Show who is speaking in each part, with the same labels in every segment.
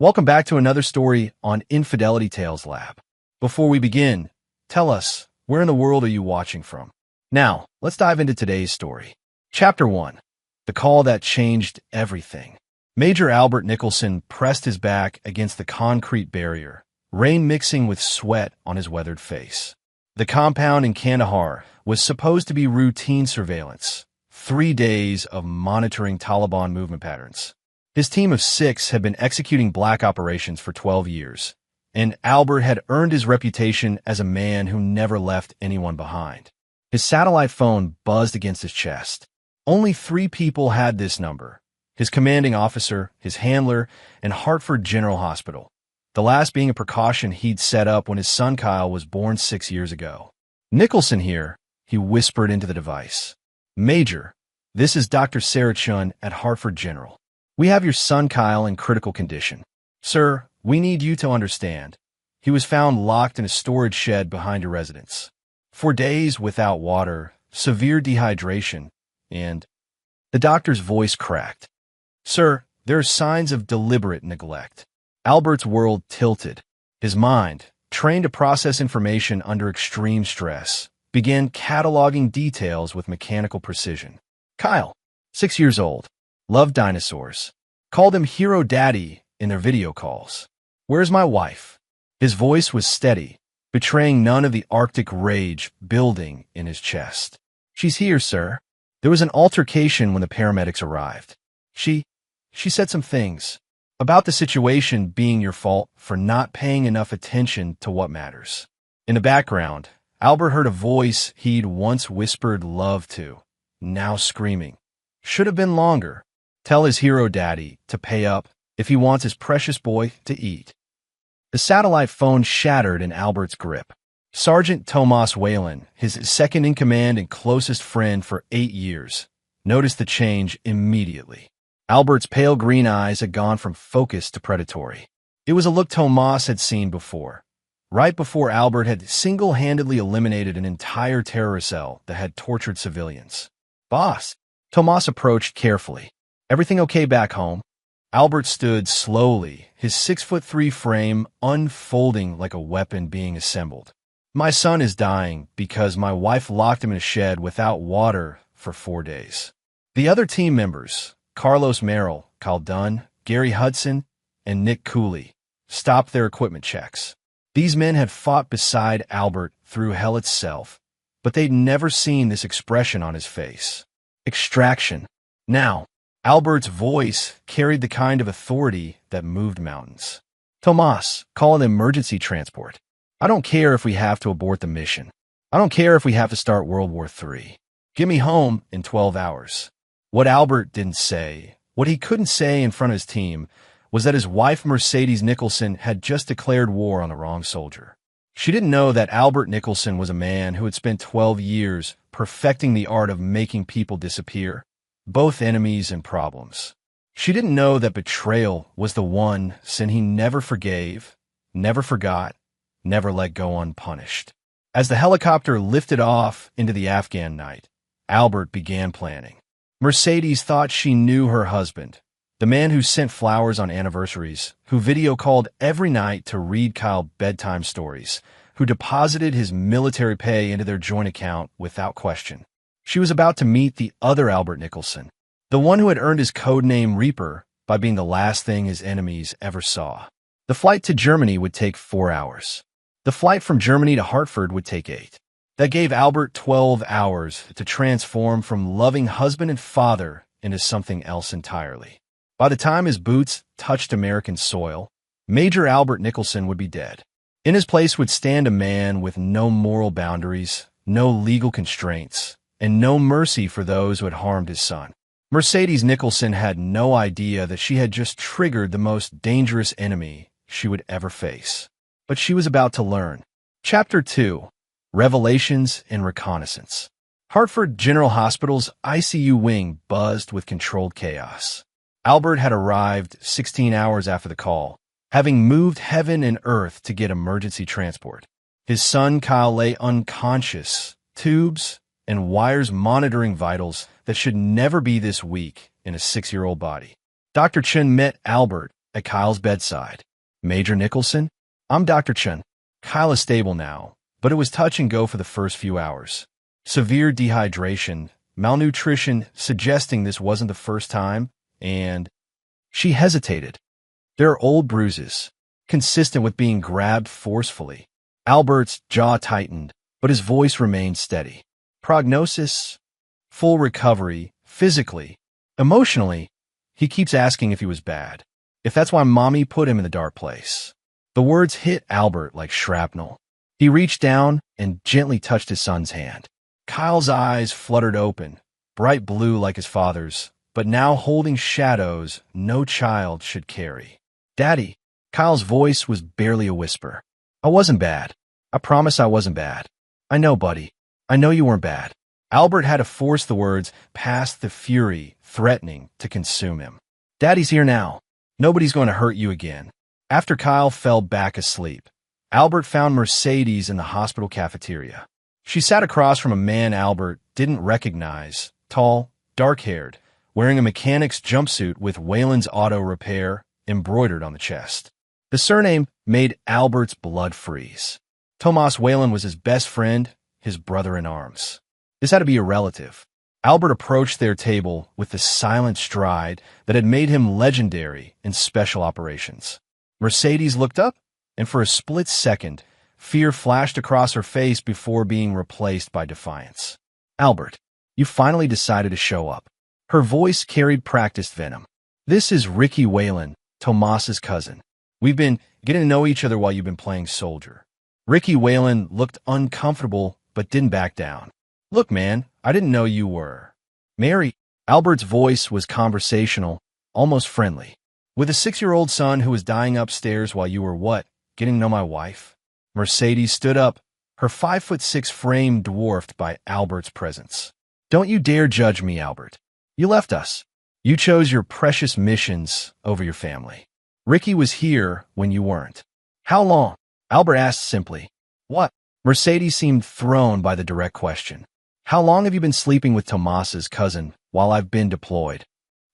Speaker 1: Welcome back to another story on Infidelity Tales Lab. Before we begin, tell us, where in the world are you watching from? Now, let's dive into today's story. Chapter 1. The Call That Changed Everything. Major Albert Nicholson pressed his back against the concrete barrier, rain mixing with sweat on his weathered face. The compound in Kandahar was supposed to be routine surveillance, 3 days of monitoring Taliban movement patterns. His team of 6 had been executing black operations for 12 years, and Albert had earned his reputation as a man who never left anyone behind. His satellite phone buzzed against his chest. Only 3 people had this number: his commanding officer, his handler, and Hartford General Hospital, the last being a precaution he'd set up when his son Kyle was born 6 years ago. "Nicholson here," he whispered into the device. "Major, this is Dr. Sarah Chun at Hartford General. We have your son Kyle in critical condition. Sir, we need you to understand. He was found locked in a storage shed behind your residence. 4 days without water, severe dehydration, and..." The doctor's voice cracked. "Sir, there are signs of deliberate neglect." Albert's world tilted. His mind, trained to process information under extreme stress, began cataloging details with mechanical precision. Kyle, 6 years old, loved dinosaurs, called him Hero Daddy in their video calls. "Where's my wife?" His voice was steady, betraying none of the Arctic rage building in his chest. "She's here, sir." There was an altercation when the paramedics arrived. She said some things about the situation being your fault for not paying enough attention to what matters. In the background, Albert heard a voice he'd once whispered love to, now screaming, "Should have been longer. Tell his Hero Daddy to pay up if he wants his precious boy to eat." The satellite phone shattered in Albert's grip. Sergeant Tomas Whalen, his second-in-command and closest friend for 8 years, noticed the change immediately. Albert's pale green eyes had gone from focused to predatory. It was a look Tomas had seen before, right before Albert had single-handedly eliminated an entire terror cell that had tortured civilians. "Boss," Tomas approached carefully. "Everything okay back home?" Albert stood slowly, his 6'3" frame unfolding like a weapon being assembled. "My son is dying because my wife locked him in a shed without water for 4 days." The other team members, Carlos Merrill, Kyle Dunn, Gary Hudson, and Nick Cooley, stopped their equipment checks. These men had fought beside Albert through hell itself, but they'd never seen this expression on his face. Extraction. Now, Albert's voice carried the kind of authority that moved mountains. "Tomas, call an emergency transport. I don't care if we have to abort the mission. I don't care if we have to start World War III. Get me home in 12 hours. What Albert didn't say, what he couldn't say in front of his team, was that his wife Mercedes Nicholson had just declared war on the wrong soldier. She didn't know that Albert Nicholson was a man who had spent 12 years perfecting the art of making people disappear, both enemies and problems. She didn't know that betrayal was the one sin he never forgave, never forgot, never let go unpunished. As the helicopter lifted off into the Afghan night, Albert began planning. Mercedes thought she knew her husband, the man who sent flowers on anniversaries, who video called every night to read Kyle bedtime stories, who deposited his military pay into their joint account without question. She was about to meet the other Albert Nicholson, the one who had earned his code name Reaper by being the last thing his enemies ever saw. The flight to Germany would take 4 hours. The flight from Germany to Hartford would take 8. That gave Albert 12 hours to transform from loving husband and father into something else entirely. By the time his boots touched American soil, Major Albert Nicholson would be dead. In his place would stand a man with no moral boundaries, no legal constraints, and no mercy for those who had harmed his son. Mercedes Nicholson had no idea that she had just triggered the most dangerous enemy she would ever face. But she was about to learn. Chapter 2. Revelations and Reconnaissance. Hartford General Hospital's ICU wing buzzed with controlled chaos. Albert had arrived 16 hours after the call, having moved heaven and earth to get emergency transport. His son Kyle lay unconscious, tubes and wires monitoring vitals that should never be this weak in a 6-year-old body. Dr. Chun met Albert at Kyle's bedside. Major Nicholson? I'm Dr. Chen. Kyle is stable now, but it was touch and go for the first few hours. Severe dehydration, malnutrition, suggesting this wasn't the first time, and she hesitated. There are old bruises, consistent with being grabbed forcefully. Albert's jaw tightened, but his voice remained steady. Prognosis? Full recovery, physically. Emotionally, he keeps asking if he was bad. If that's why Mommy put him in the dark place. The words hit Albert like shrapnel. He reached down and gently touched his son's hand. Kyle's eyes fluttered open, bright blue like his father's, but now holding shadows no child should carry. Daddy, Kyle's voice was barely a whisper. I wasn't bad. I promise I wasn't bad. I know, buddy. I know you weren't bad. Albert had to force the words past the fury threatening to consume him. Daddy's here now. Nobody's going to hurt you again. After Kyle fell back asleep, Albert found Mercedes in the hospital cafeteria. She sat across from a man Albert didn't recognize, tall, dark-haired, wearing a mechanic's jumpsuit with Wayland's Auto Repair embroidered on the chest. The surname made Albert's blood freeze. Tomas Wayland was his best friend, his brother-in-arms. This had to be a relative. Albert approached their table with the silent stride that had made him legendary in special operations. Mercedes looked up, and for a split second, fear flashed across her face before being replaced by defiance. Albert, you finally decided to show up. Her voice carried practiced venom. This is Ricky Wayland, Tomas's cousin. We've been getting to know each other while you've been playing soldier. Ricky Wayland looked uncomfortable but didn't back down. Look, man, I didn't know you were. Mary. Albert's voice was conversational, almost friendly. With a 6-year-old son who was dying upstairs while you were what? Getting to know my wife? Mercedes stood up, her 5'6" frame dwarfed by Albert's presence. Don't you dare judge me, Albert. You left us. You chose your precious missions over your family. Ricky was here when you weren't. How long? Albert asked simply. What? Mercedes seemed thrown by the direct question. How long have you been sleeping with Tomas's cousin while I've been deployed?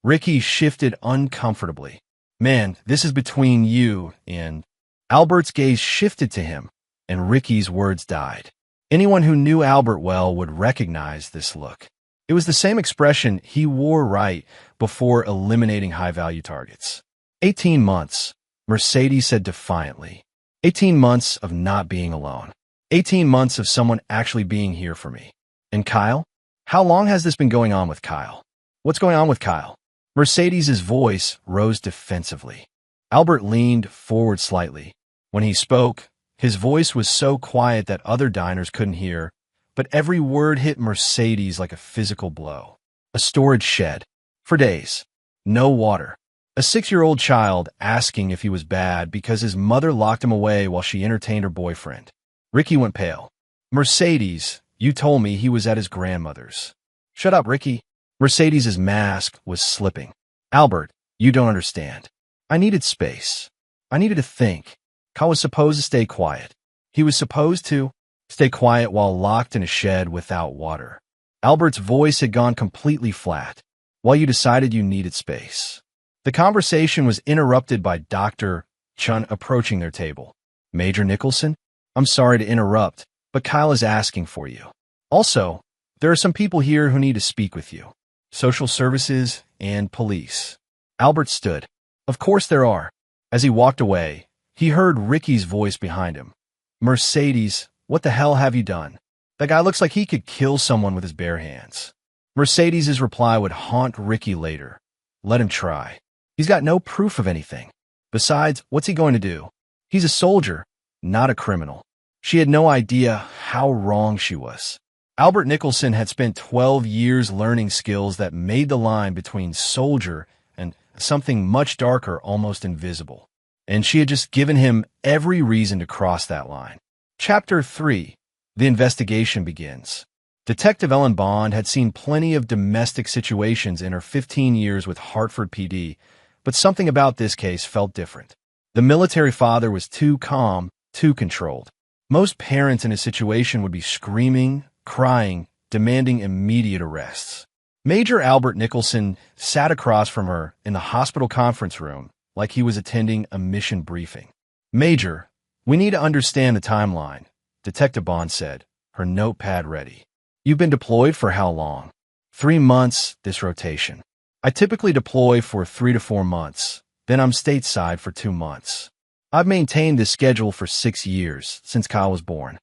Speaker 1: Ricky shifted uncomfortably. Man, this is between you and... Albert's gaze shifted to him, and Ricky's words died. Anyone who knew Albert well would recognize this look. It was the same expression he wore right before eliminating high-value targets. 18 months, Mercedes said defiantly. 18 months of not being alone. 18 months of someone actually being here for me. And Kyle? How long has this been going on with Kyle? What's going on with Kyle? Mercedes's voice rose defensively. Albert leaned forward slightly. When he spoke, his voice was so quiet that other diners couldn't hear, but every word hit Mercedes like a physical blow. A storage shed. For days. No water. A 6-year-old child asking if he was bad because his mother locked him away while she entertained her boyfriend. Ricky went pale. Mercedes, you told me he was at his grandmother's. Shut up, Ricky. Mercedes's mask was slipping. Albert, you don't understand. I needed space. I needed to think. Kyle was supposed to stay quiet. He was supposed to stay quiet while locked in a shed without water. Albert's voice had gone completely flat while you decided you needed space. The conversation was interrupted by Dr. Chun approaching their table. Major Nicholson, I'm sorry to interrupt, but Kyle is asking for you. Also, there are some people here who need to speak with you. Social services and police. Albert stood. Of course there are. As he walked away, he heard Ricky's voice behind him. Mercedes, what the hell have you done? That guy looks like he could kill someone with his bare hands. Mercedes's reply would haunt Ricky later. Let him try. He's got no proof of anything. Besides, what's he going to do? He's a soldier, not a criminal. She had no idea how wrong she was. Albert Nicholson had spent 12 years learning skills that made the line between soldier and something much darker almost invisible. And she had just given him every reason to cross that line. Chapter 3. The investigation begins. Detective Ellen Bond had seen plenty of domestic situations in her 15 years with Hartford PD, but something about this case felt different. The military father was too calm, too controlled. Most parents in a situation would be screaming, crying, demanding immediate arrests. Major Albert Nicholson sat across from her in the hospital conference room, like he was attending a mission briefing. "Major, we need to understand the timeline," Detective Bond said, her notepad ready. "You've been deployed for how long?" 3 months, this rotation. I typically deploy for 3 to 4 months, then I'm stateside for 2 months. I've maintained this schedule for 6 years, since Kyle was born.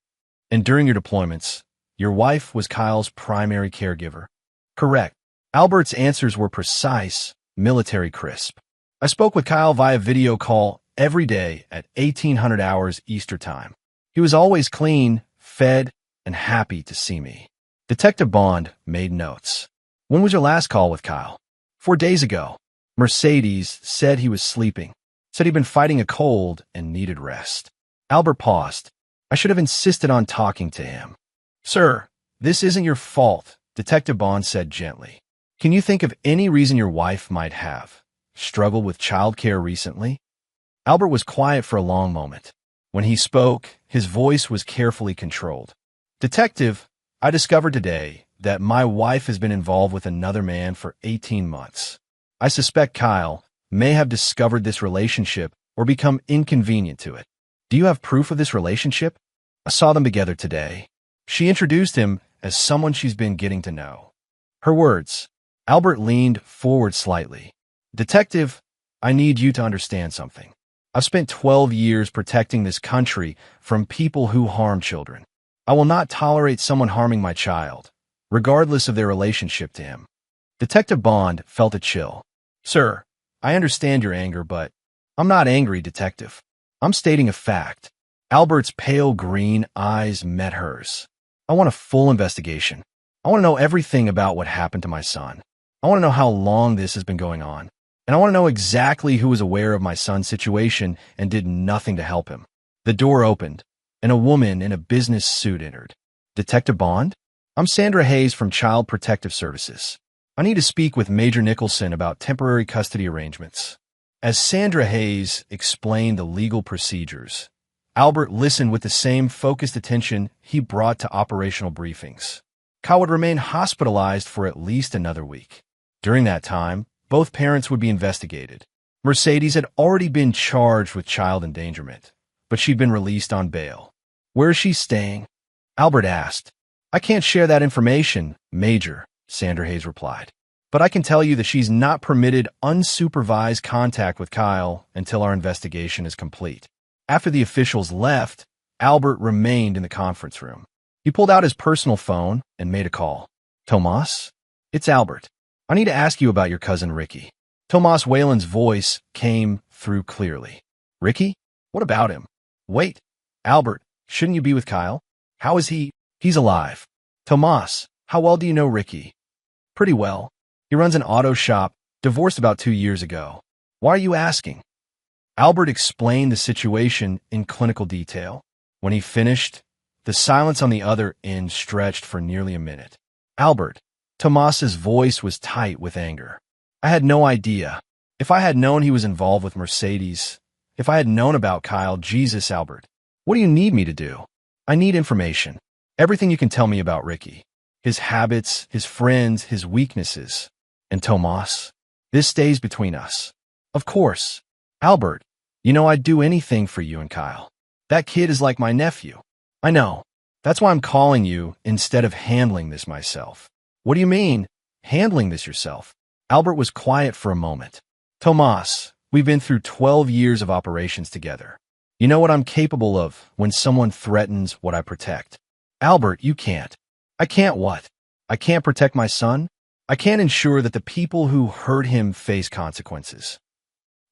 Speaker 1: And during your deployments, your wife was Kyle's primary caregiver? Correct. Albert's answers were precise, military crisp. I spoke with Kyle via video call every day at 1800 hours Eastern Time. He was always clean, fed, and happy to see me. Detective Bond made notes. When was your last call with Kyle? 4 days ago. Mercedes said he was sleeping, said he'd been fighting a cold and needed rest. Albert paused. I should have insisted on talking to him. Sir, this isn't your fault, Detective Bond said gently. Can you think of any reason your wife might have struggled with childcare recently? Albert was quiet for a long moment. When he spoke, his voice was carefully controlled. Detective, I discovered today that my wife has been involved with another man for 18 months. I suspect Kyle may have discovered this relationship or become inconvenient to it. Do you have proof of this relationship? I saw them together today. She introduced him as someone she's been getting to know. Her words. Albert leaned forward slightly. Detective, I need you to understand something. I've spent 12 years protecting this country from people who harm children. I will not tolerate someone harming my child, regardless of their relationship to him. Detective Bond felt a chill. Sir, I understand your anger, but I'm not angry, Detective. I'm stating a fact. Albert's pale green eyes met hers. I want a full investigation. I want to know everything about what happened to my son. I want to know how long this has been going on. And I want to know exactly who was aware of my son's situation and did nothing to help him. The door opened, and a woman in a business suit entered. Detective Bond? I'm Sandra Hayes from Child Protective Services. I need to speak with Major Nicholson about temporary custody arrangements. As Sandra Hayes explained the legal procedures, Albert listened with the same focused attention he brought to operational briefings. Kyle would remain hospitalized for at least another week. During that time, both parents would be investigated. Mercedes had already been charged with child endangerment, but she'd been released on bail. Where is she staying? Albert asked. I can't share that information, Major, Sandra Hayes replied. But I can tell you that she's not permitted unsupervised contact with Kyle until our investigation is complete. After the officials left, Albert remained in the conference room. He pulled out his personal phone and made a call. Tomas? It's Albert. I need to ask you about your cousin Ricky. Tomas Whalen's voice came through clearly. Ricky? What about him? Wait. Albert, shouldn't you be with Kyle? How is he? He's alive. Tomas, how well do you know Ricky? Pretty well. He runs an auto shop, divorced about 2 years ago. Why are you asking? Albert explained the situation in clinical detail. When he finished, the silence on the other end stretched for nearly a minute. Albert, Tomas's voice was tight with anger. I had no idea. If I had known he was involved with Mercedes, if I had known about Kyle, Jesus, Albert, what do you need me to do? I need information. Everything you can tell me about Ricky. His habits, his friends, his weaknesses. And Tomas, this stays between us. Of course. Albert, you know I'd do anything for you and Kyle. That kid is like my nephew. I know. That's why I'm calling you instead of handling this myself. What do you mean, handling this yourself? Albert was quiet for a moment. Tomas, we've been through 12 years of operations together. You know what I'm capable of when someone threatens what I protect. Albert, you can't. I can't what? I can't protect my son? I can't ensure that the people who hurt him face consequences.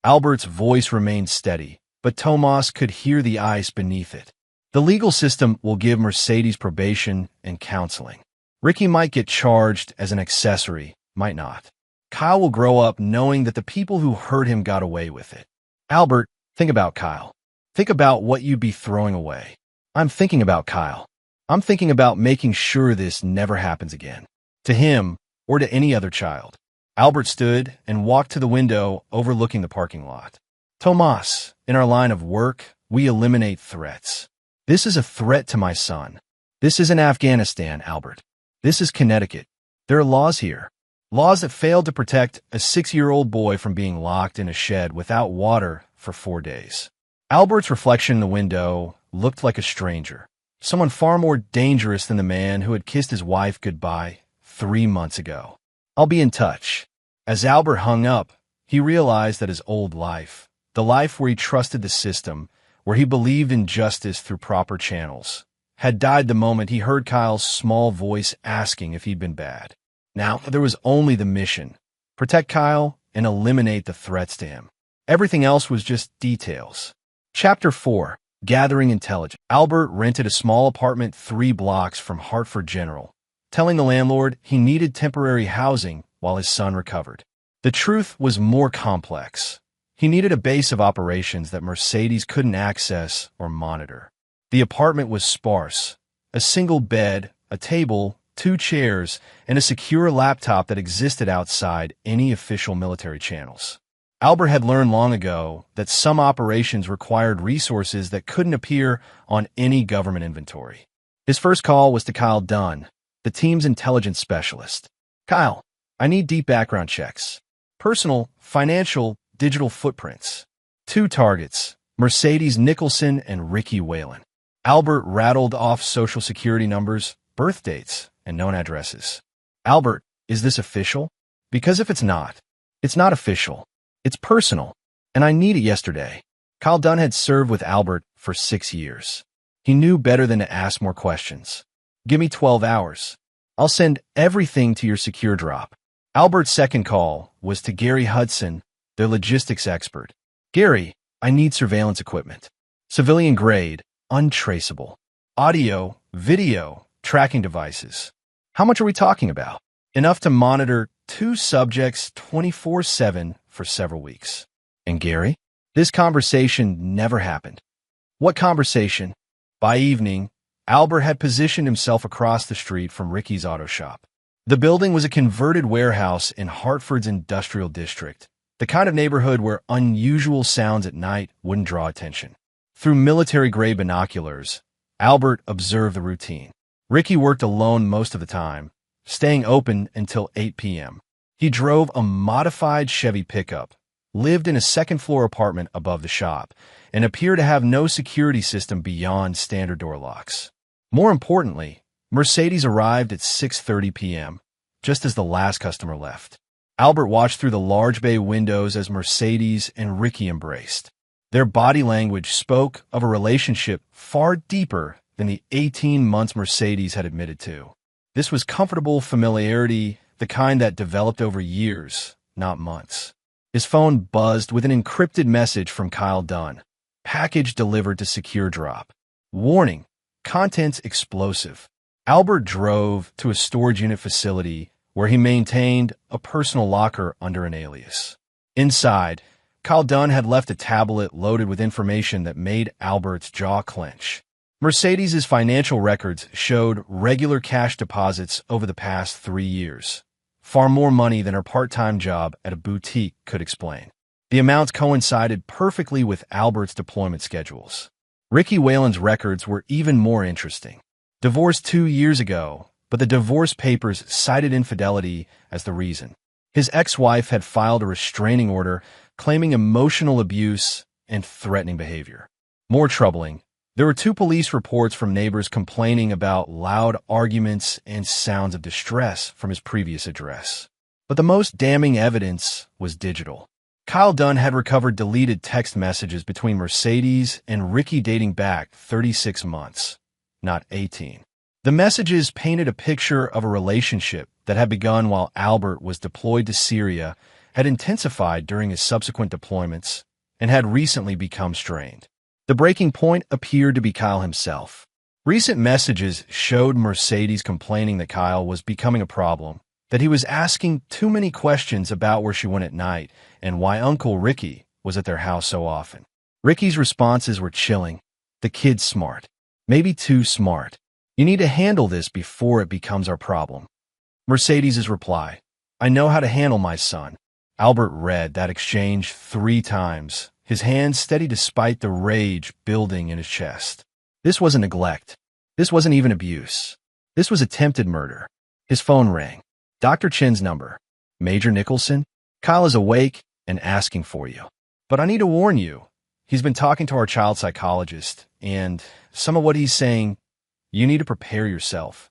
Speaker 1: Albert's voice remained steady, but Tomas could hear the ice beneath it. The legal system will give Mercedes probation and counseling. Ricky might get charged as an accessory, might not. Kyle will grow up knowing that the people who hurt him got away with it. Albert, think about Kyle. Think about what you'd be throwing away. I'm thinking about Kyle. I'm thinking about making sure this never happens again. To him, or to any other child. Albert stood and walked to the window overlooking the parking lot. Tomas, in our line of work, we eliminate threats. This is a threat to my son. This isn't Afghanistan, Albert. This is Connecticut. There are laws here. Laws that failed to protect a 6-year-old boy from being locked in a shed without water for 4 days. Albert's reflection in the window looked like a stranger, someone far more dangerous than the man who had kissed his wife goodbye 3 months ago. "I'll be in touch." As Albert hung up, he realized that his old life, the life where he trusted the system, where he believed in justice through proper channels, had died the moment he heard Kyle's small voice asking if he'd been bad. Now, there was only the mission: protect Kyle and eliminate the threats to him. Everything else was just details. Chapter 4. Gathering Intelligence. Albert rented a small apartment 3 blocks from Hartford General, telling the landlord he needed temporary housing while his son recovered. The truth was more complex. He needed a base of operations that Mercedes couldn't access or monitor. The apartment was sparse: a single bed, a table, 2 chairs, and a secure laptop that existed outside any official military channels. Albert had learned long ago that some operations required resources that couldn't appear on any government inventory. His first call was to Kyle Dunn, the team's intelligence specialist. "Kyle, I need deep background checks. Personal, financial, digital footprints. 2 targets, Mercedes Nicholson and Ricky Whalen." Albert rattled off social security numbers, birth dates, and known addresses. "Albert, is this official? Because if it's not official. It's personal, and I need it yesterday." Kyle Dunn had served with Albert for 6 years. He knew better than to ask more questions. "Give me 12 hours. I'll send everything to your secure drop." Albert's second call was to Gary Hudson, their logistics expert. "Gary, I need surveillance equipment. Civilian grade, untraceable. Audio, video, tracking devices. How much are we talking about?" "Enough to monitor 2 subjects 24/7 for several weeks." "And Gary?" This conversation never happened. What conversation? By evening, Albert had positioned himself across the street from Ricky's auto shop. The building was a converted warehouse in Hartford's industrial district, the kind of neighborhood where unusual sounds at night wouldn't draw attention. Through military-grade binoculars, Albert observed the routine. Ricky worked alone most of the time, staying open until 8 p.m. He drove a modified Chevy pickup, lived in a second-floor apartment above the shop, and appeared to have no security system beyond standard door locks. More importantly, Mercedes arrived at 6:30 p.m., just as the last customer left. Albert watched through the large bay windows as Mercedes and Ricky embraced. Their body language spoke of a relationship far deeper than the 18 months Mercedes had admitted to. This was comfortable familiarity, the kind that developed over years, not months. His phone buzzed with an encrypted message from Kyle Dunn. "Package delivered to secure drop. Warning, contents explosive." Albert drove to a storage unit facility where he maintained a personal locker under an alias. Inside, Kyle Dunn had left a tablet loaded with information that made Albert's jaw clench. Mercedes' financial records showed regular cash deposits over the past 3 years, far more money than her part-time job at a boutique could explain. The amounts coincided perfectly with Albert's deployment schedules. Ricky Whalen's records were even more interesting. Divorced 2 years ago, but the divorce papers cited infidelity as the reason. His ex-wife had filed a restraining order claiming emotional abuse and threatening behavior. More troubling, there were 2 police reports from neighbors complaining about loud arguments and sounds of distress from his previous address. But the most damning evidence was digital. Kyle Dunn had recovered deleted text messages between Mercedes and Ricky dating back 36 months, not 18. The messages painted a picture of a relationship that had begun while Albert was deployed to Syria, had intensified during his subsequent deployments, and had recently become strained. The breaking point appeared to be Kyle himself. Recent messages showed Mercedes complaining that Kyle was becoming a problem, that he was asking too many questions about where she went at night and why Uncle Ricky was at their house so often. Ricky's responses were chilling. "The kid's smart. Maybe too smart. You need to handle this before it becomes our problem." Mercedes' reply: "I know how to handle my son." Albert read that exchange 3 times, his hands steady despite the rage building in his chest. This wasn't neglect. This wasn't even abuse. This was attempted murder. His phone rang. Dr. Chin's number. Major Nicholson? Kyle is awake and asking for you. But I need to warn you, he's been talking to our child psychologist, and some of what he's saying, you need to prepare yourself.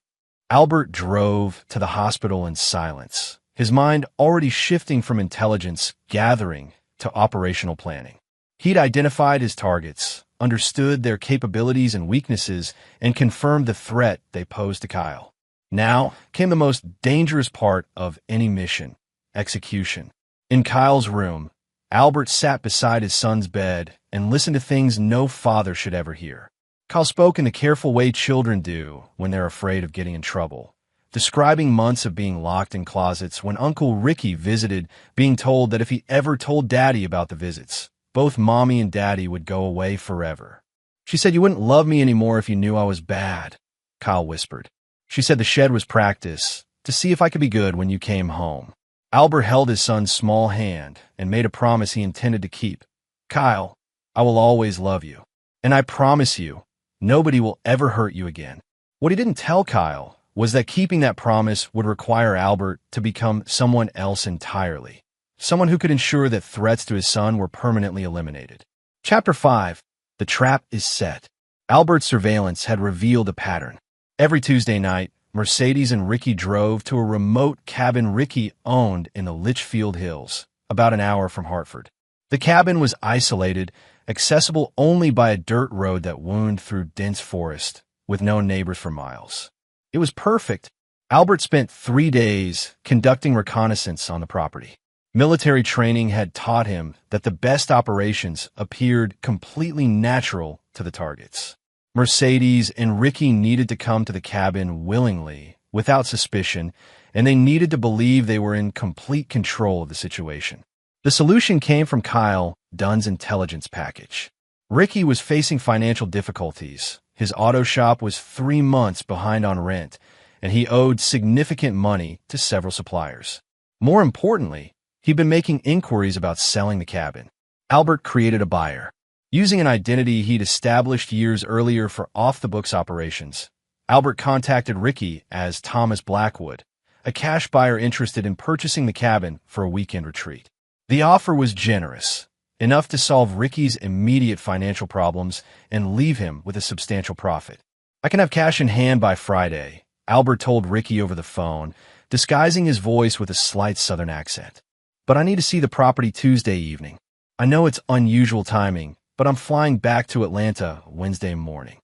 Speaker 1: Albert drove to the hospital in silence, his mind already shifting from intelligence gathering to operational planning. He'd identified his targets, understood their capabilities and weaknesses, and confirmed the threat they posed to Kyle. Now came the most dangerous part of any mission: execution. In Kyle's room, Albert sat beside his son's bed and listened to things no father should ever hear. Kyle spoke in the careful way children do when they're afraid of getting in trouble, describing months of being locked in closets when Uncle Ricky visited, being told that if he ever told Daddy about the visits, both Mommy and Daddy would go away forever. She said you wouldn't love me anymore if you knew I was bad, Kyle whispered. She said the shed was practice, to see if I could be good when you came home. Albert held his son's small hand and made a promise he intended to keep. Kyle, I will always love you. And I promise you, nobody will ever hurt you again. What he didn't tell Kyle was that keeping that promise would require Albert to become someone else entirely. Someone who could ensure that threats to his son were permanently eliminated. Chapter 5. The trap is set. Albert's surveillance had revealed a pattern. Every Tuesday night, Mercedes and Ricky drove to a remote cabin Ricky owned in the Litchfield Hills, about an hour from Hartford. The cabin was isolated, accessible only by a dirt road that wound through dense forest, with no neighbors for miles. It was perfect. Albert spent 3 days conducting reconnaissance on the property. Military training had taught him that the best operations appeared completely natural to the targets. Mercedes and Ricky needed to come to the cabin willingly, without suspicion, and they needed to believe they were in complete control of the situation. The solution came from Kyle Dunn's intelligence package. Ricky was facing financial difficulties. His auto shop was 3 months behind on rent, and he owed significant money to several suppliers. More importantly, he'd been making inquiries about selling the cabin. Albert created a buyer. Using an identity he'd established years earlier for off-the-books operations, Albert contacted Ricky as Thomas Blackwood, a cash buyer interested in purchasing the cabin for a weekend retreat. The offer was generous, enough to solve Ricky's immediate financial problems and leave him with a substantial profit. I can have cash in hand by Friday, Albert told Ricky over the phone, disguising his voice with a slight southern accent. But I need to see the property Tuesday evening. I know it's unusual timing, but I'm flying back to Atlanta Wednesday morning.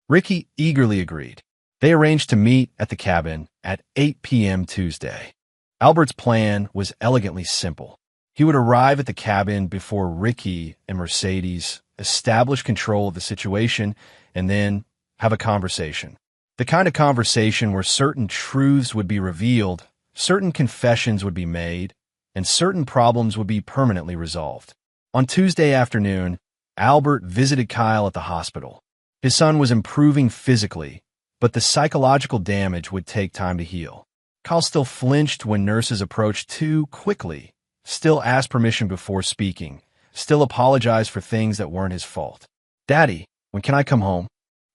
Speaker 1: Ricky eagerly agreed. They arranged to meet at the cabin at 8 p.m. Tuesday. Albert's plan was elegantly simple. He would arrive at the cabin before Ricky and Mercedes establish control of the situation and then have a conversation. The kind of conversation where certain truths would be revealed, certain confessions would be made, and certain problems would be permanently resolved. On Tuesday afternoon, Albert visited Kyle at the hospital. His son was improving physically, but the psychological damage would take time to heal. Kyle still flinched when nurses approached too quickly, still asked permission before speaking, still apologized for things that weren't his fault. Daddy, when can I come home?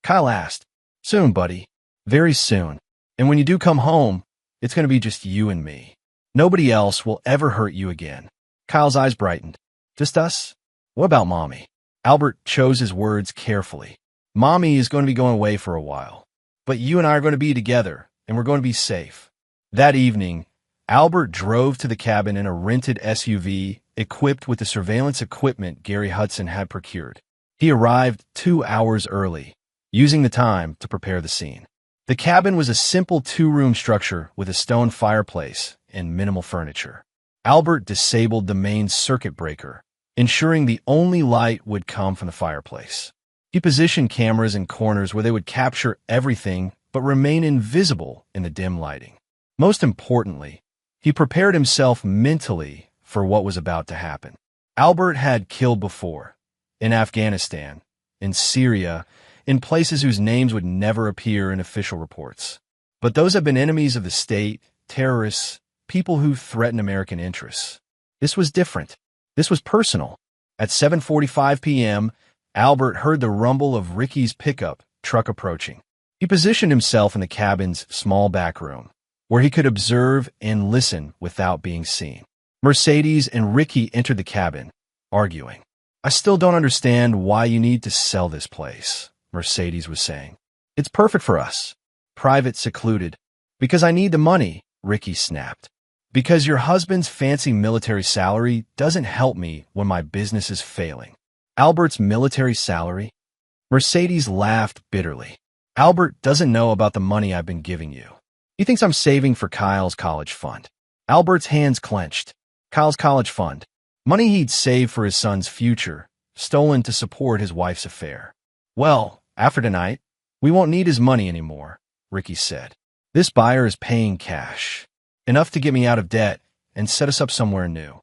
Speaker 1: Kyle asked. Soon, buddy. Very soon. And when you do come home, it's going to be just you and me. Nobody else will ever hurt you again. Kyle's eyes brightened. Just us? What about Mommy? Albert chose his words carefully. Mommy is going to be going away for a while. But you and I are going to be together, and we're going to be safe. That evening, Albert drove to the cabin in a rented SUV equipped with the surveillance equipment Gary Hudson had procured. He arrived 2 hours early, using the time to prepare the scene. The cabin was a simple 2-room structure with a stone fireplace and minimal furniture. Albert disabled the main circuit breaker, ensuring the only light would come from the fireplace. He positioned cameras in corners where they would capture everything but remain invisible in the dim lighting. Most importantly, he prepared himself mentally for what was about to happen. Albert had killed before, in Afghanistan, in Syria, in places whose names would never appear in official reports. But those have been enemies of the state, terrorists, people who threaten American interests. This was different. This was personal. At 7:45 p.m., Albert heard the rumble of Ricky's pickup truck approaching. He positioned himself in the cabin's small back room. where he could observe and listen without being seen. Mercedes and Ricky entered the cabin, arguing. I still don't understand why you need to sell this place, Mercedes was saying. It's perfect for us. Private, secluded. Because I need the money, Ricky snapped. Because your husband's fancy military salary doesn't help me when my business is failing. Albert's military salary? Mercedes laughed bitterly. Albert doesn't know about the money I've been giving you. He thinks I'm saving for Kyle's college fund. Albert's hands clenched. Kyle's college fund. Money he'd saved for his son's future, stolen to support his wife's affair. Well, after tonight, we won't need his money anymore, Ricky said. This buyer is paying cash. Enough to get me out of debt and set us up somewhere new.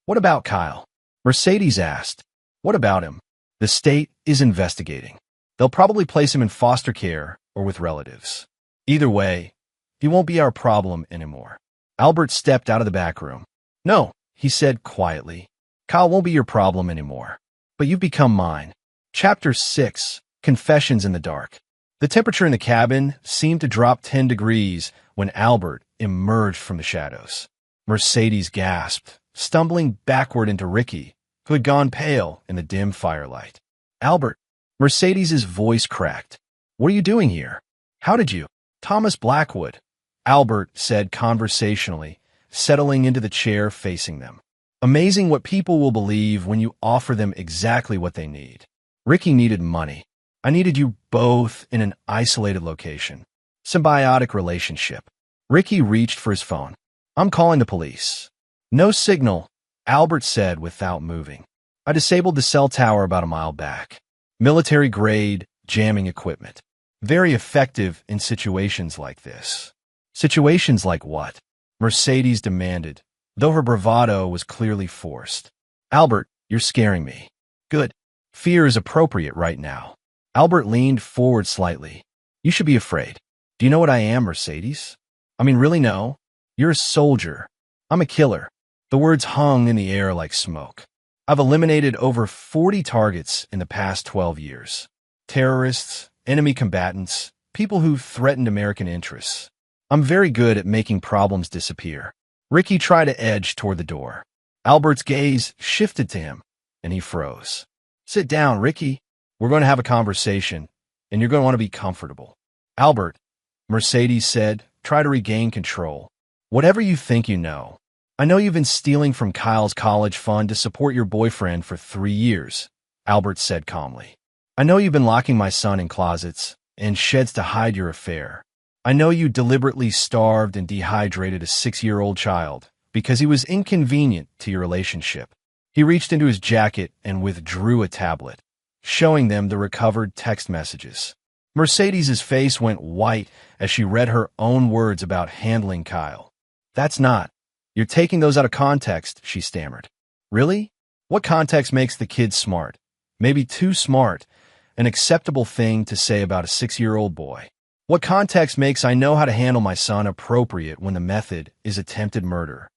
Speaker 1: What about Kyle? Mercedes asked. What about him? The state is investigating. They'll probably place him in foster care or with relatives. Either way, he won't be our problem anymore. Albert stepped out of the back room. No, he said quietly. Kyle won't be your problem anymore. But you've become mine. Chapter 6, Confessions in the Dark. The temperature in the cabin seemed to drop 10 degrees when Albert emerged from the shadows. Mercedes gasped, stumbling backward into Ricky, who had gone pale in the dim firelight. Albert, Mercedes's voice cracked. What are you doing here? How did you? Thomas Blackwood, Albert said conversationally, settling into the chair facing them. Amazing what people will believe when you offer them exactly what they need. Ricky needed money. I needed you both in an isolated location. Symbiotic relationship. Ricky reached for his phone. I'm calling the police. No signal, Albert said without moving. I disabled the cell tower about a mile back. Military-grade jamming equipment. Very effective in situations like this. Situations like what? Mercedes demanded, though her bravado was clearly forced. Albert, you're scaring me. Good. Fear is appropriate right now. Albert leaned forward slightly. You should be afraid. Do you know what I am, Mercedes? I mean, really no? You're a soldier. I'm a killer. The words hung in the air like smoke. I've eliminated over 40 targets in the past 12 years. Terrorists, enemy combatants, people who've threatened American interests. I'm very good at making problems disappear. Ricky tried to edge toward the door. Albert's gaze shifted to him, and he froze. Sit down, Ricky. We're going to have a conversation, and you're going to want to be comfortable. Albert, Mercedes said, try to regain control. Whatever you think you know. I know you've been stealing from Kyle's college fund to support your boyfriend for 3 years, Albert said calmly. I know you've been locking my son in closets and sheds to hide your affair. I know you deliberately starved and dehydrated a 6-year-old child because he was inconvenient to your relationship. He reached into his jacket and withdrew a tablet, showing them the recovered text messages. Mercedes's face went white as she read her own words about handling Kyle. That's not. You're taking those out of context, she stammered. Really? What context makes the kid smart? Maybe too smart, an acceptable thing to say about a 6-year-old boy. What context makes I know how to handle my son appropriate when the method is attempted murder?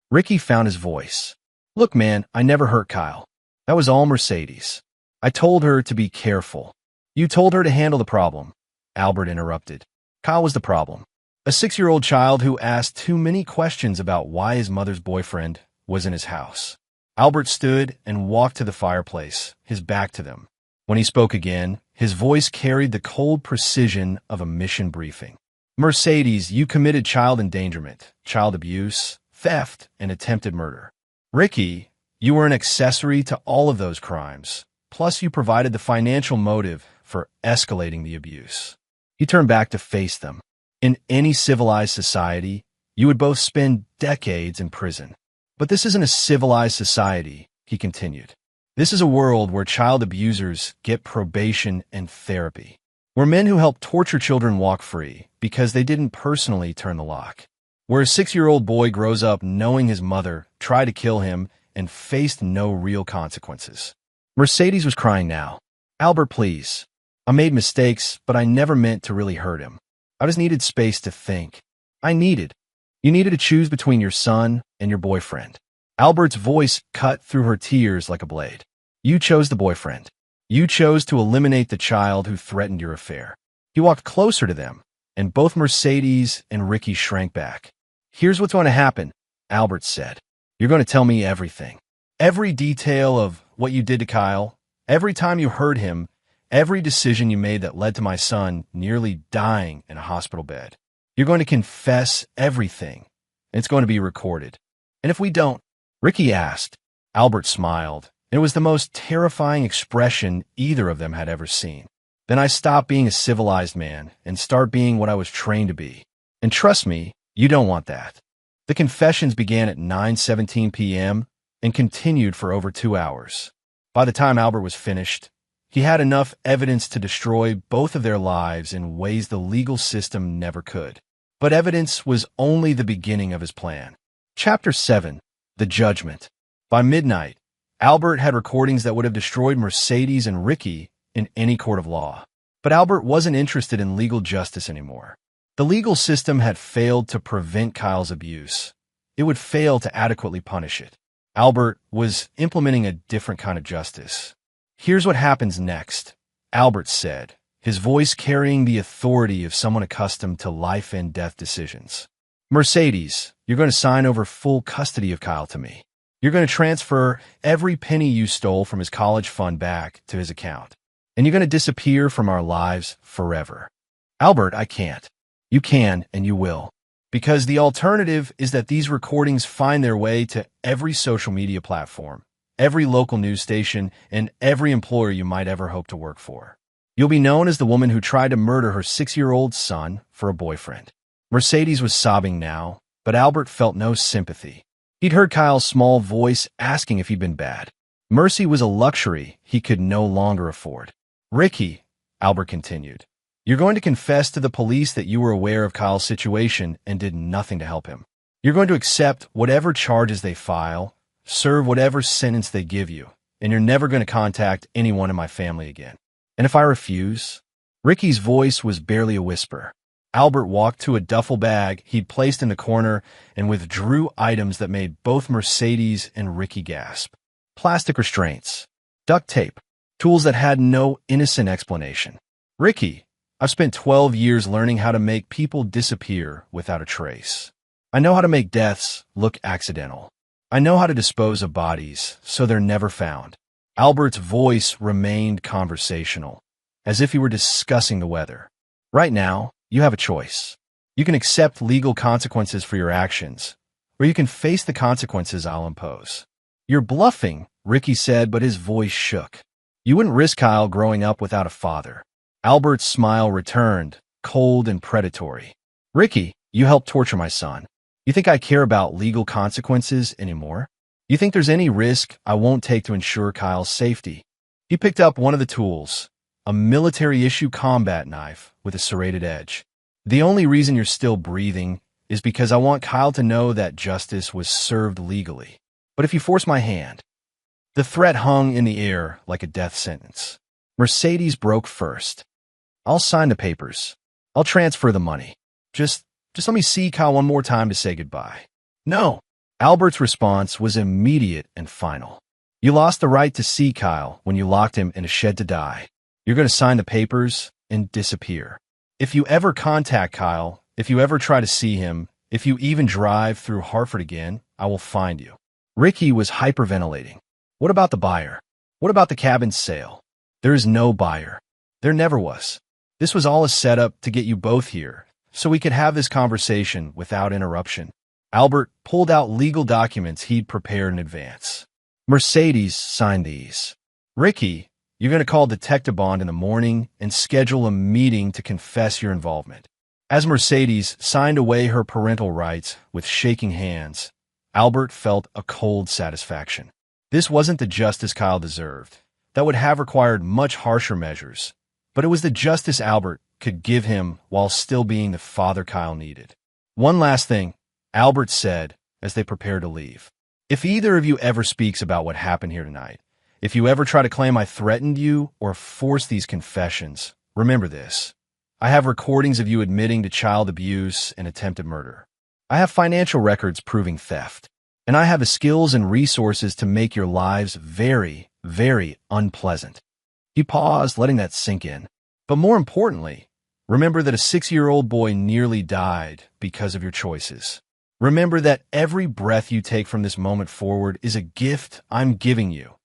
Speaker 1: Ricky found his voice. Look, man, I never hurt Kyle. That was all Mercedes. I told her to be careful. You told her to handle the problem, Albert interrupted. Kyle was the problem. A 6-year-old child who asked too many questions about why his mother's boyfriend was in his house. Albert stood and walked to the fireplace, his back to them. When he spoke again, his voice carried the cold precision of a mission briefing. Mercedes, you committed child endangerment, child abuse, theft, and attempted murder. Ricky, you were an accessory to all of those crimes, plus you provided the financial motive for escalating the abuse. He turned back to face them. In any civilized society, you would both spend decades in prison. But this isn't a civilized society, he continued. This is a world where child abusers get probation and therapy, where men who help torture children walk free because they didn't personally turn the lock, where a 6-year-old boy grows up knowing his mother tried to kill him and faced no real consequences. Mercedes was crying now. Albert, please. I made mistakes, but I never meant to really hurt him. I just needed space to think. You needed to choose between your son and your boyfriend. Albert's voice cut through her tears like a blade. You chose the boyfriend. You chose to eliminate the child who threatened your affair. He walked closer to them, and both Mercedes and Ricky shrank back. "Here's what's going to happen," Albert said. "You're going to tell me everything. Every detail of what you did to Kyle, every time you hurt him, every decision you made that led to my son nearly dying in a hospital bed. You're going to confess everything, and it's going to be recorded. And if we don't," Ricky asked. Albert smiled, and it was the most terrifying expression either of them had ever seen. "Then I stop being a civilized man and start being what I was trained to be. And trust me, you don't want that." The confessions began at 9:17 p.m. and continued for over 2 hours. By the time Albert was finished, he had enough evidence to destroy both of their lives in ways the legal system never could. But evidence was only the beginning of his plan. Chapter 7. The Judgment. By midnight, Albert had recordings that would have destroyed Mercedes and Ricky in any court of law. But Albert wasn't interested in legal justice anymore. The legal system had failed to prevent Kyle's abuse. It would fail to adequately punish it. Albert was implementing a different kind of justice. "Here's what happens next," Albert said, his voice carrying the authority of someone accustomed to life and death decisions. "Mercedes, you're going to sign over full custody of Kyle to me. You're going to transfer every penny you stole from his college fund back to his account. And you're going to disappear from our lives forever." "Albert, I can't." "You can, and you will. Because the alternative is that these recordings find their way to every social media platform, every local news station, and every employer you might ever hope to work for. You'll be known as the woman who tried to murder her 6-year-old son for a boyfriend." Mercedes was sobbing now, but Albert felt no sympathy. He'd heard Kyle's small voice asking if he'd been bad. Mercy was a luxury he could no longer afford. "Ricky," Albert continued, "you're going to confess to the police that you were aware of Kyle's situation and did nothing to help him. You're going to accept whatever charges they file, serve whatever sentence they give you, and you're never going to contact anyone in my family again. And if I refuse?" Ricky's voice was barely a whisper. Albert walked to a duffel bag he'd placed in the corner and withdrew items that made both Mercedes and Ricky gasp. Plastic restraints, duct tape, tools that had no innocent explanation. "Ricky, I've spent 12 years learning how to make people disappear without a trace. I know how to make deaths look accidental. I know how to dispose of bodies so they're never found." Albert's voice remained conversational, as if he were discussing the weather. "Right now, you have a choice. You can accept legal consequences for your actions, or you can face the consequences I'll impose." "You're bluffing," Ricky said, but his voice shook. "You wouldn't risk Kyle growing up without a father." Albert's smile returned, cold and predatory. "Ricky, you helped torture my son. You think I care about legal consequences anymore? You think there's any risk I won't take to ensure Kyle's safety?" He picked up one of the tools, a military-issue combat knife with a serrated edge. "The only reason you're still breathing is because I want Kyle to know that justice was served legally. But if you force my hand..." The threat hung in the air like a death sentence. Mercedes broke first. "I'll sign the papers. I'll transfer the money. Just let me see Kyle one more time to say goodbye." "No." Albert's response was immediate and final. "You lost the right to see Kyle when you locked him in a shed to die. You're going to sign the papers and disappear. If you ever contact Kyle, if you ever try to see him, if you even drive through Hartford again, I will find you." Ricky was hyperventilating. "What about the buyer? What about the cabin's sale?" "There is no buyer. There never was. This was all a setup to get you both here, so we could have this conversation without interruption." Albert pulled out legal documents he'd prepared in advance. "Mercedes signed these. Ricky, you're going to call Detective Bond in the morning and schedule a meeting to confess your involvement." As Mercedes signed away her parental rights with shaking hands, Albert felt a cold satisfaction. This wasn't the justice Kyle deserved. That would have required much harsher measures, but it was the justice Albert could give him while still being the father Kyle needed. "One last thing," Albert said as they prepared to leave. "If either of you ever speaks about what happened here tonight, if you ever try to claim I threatened you or force these confessions, remember this. I have recordings of you admitting to child abuse and attempted murder. I have financial records proving theft. And I have the skills and resources to make your lives very, very unpleasant." He paused, letting that sink in. "But more importantly, Remember that a 6-year-old boy nearly died because of your choices. Remember that every breath you take from this moment forward is a gift I'm giving you,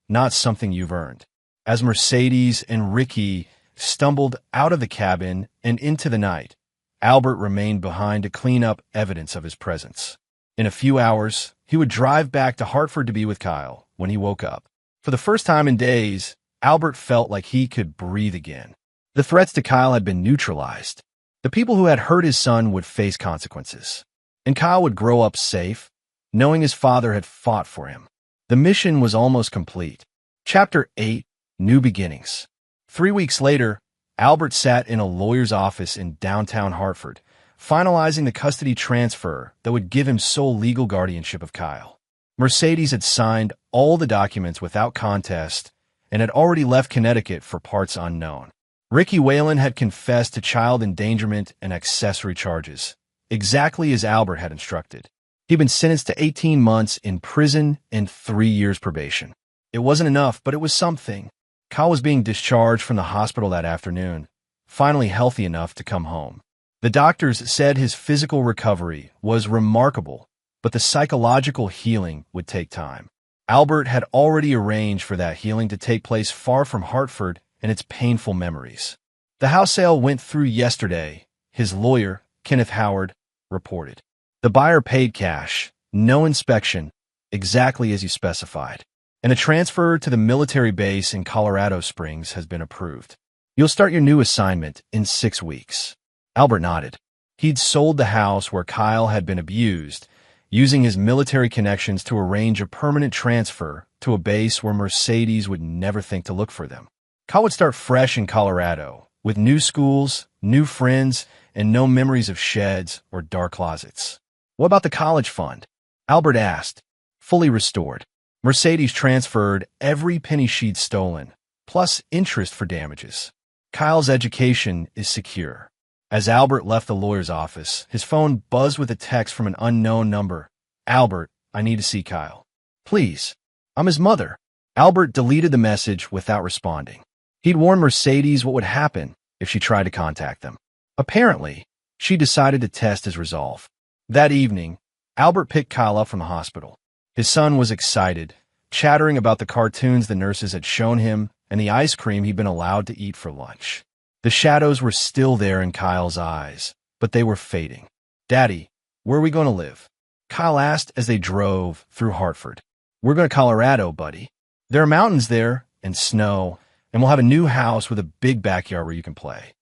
Speaker 1: not something you've earned. As Mercedes and Ricky stumbled out of the cabin and into the night, Albert remained behind to clean up evidence of his presence. In a few hours, he would drive back to Hartford to be with Kyle when he woke up. For the first time in days, Albert felt like he could breathe again. The threats to Kyle had been neutralized. The people who had hurt his son would face consequences, and Kyle would grow up safe, knowing his father had fought for him. The mission was almost complete. Chapter 8, New Beginnings. 3 weeks later, Albert sat in a lawyer's office in downtown Hartford, finalizing the custody transfer that would give him sole legal guardianship of Kyle. Mercedes had signed all the documents without contest and had already left Connecticut for parts unknown. Ricky Whalen had confessed to child endangerment and accessory charges, exactly as Albert had instructed. He'd been sentenced to 18 months in prison and 3 years probation. It wasn't enough, but it was something. Kyle was being discharged from the hospital that afternoon, finally healthy enough to come home. The doctors said his physical recovery was remarkable, but the psychological healing would take time. Albert had already arranged for that healing to take place far from Hartford and its painful memories. The house sale went through yesterday, his lawyer, Kenneth Howard, reported. The buyer paid cash, no inspection, exactly as you specified, and a transfer to the military base in Colorado Springs has been approved. You'll start your new assignment in 6 weeks. Albert nodded. He'd sold the house where Kyle had been abused, using his military connections to arrange a permanent transfer to a base where Mercedes would never think to look for them. Kyle would start fresh in Colorado, with new schools, new friends, and no memories of sheds or dark closets. What about the college fund? Albert asked. Fully restored. Mercedes transferred every penny she'd stolen, plus interest for damages. Kyle's education is secure. As Albert left the lawyer's office, his phone buzzed with a text from an unknown number. Albert, I need to see Kyle. Please. I'm his mother. Albert deleted the message without responding. He'd warned Mercedes what would happen if she tried to contact them. Apparently, she decided to test his resolve. That evening, Albert picked Kyle up from the hospital. His son was excited, chattering about the cartoons the nurses had shown him and the ice cream he'd been allowed to eat for lunch. The shadows were still there in Kyle's eyes, but they were fading. Daddy, where are we going to live? Kyle asked as they drove through Hartford. We're going to Colorado, buddy. There are mountains there and snow, and we'll have a new house with a big backyard where you can play.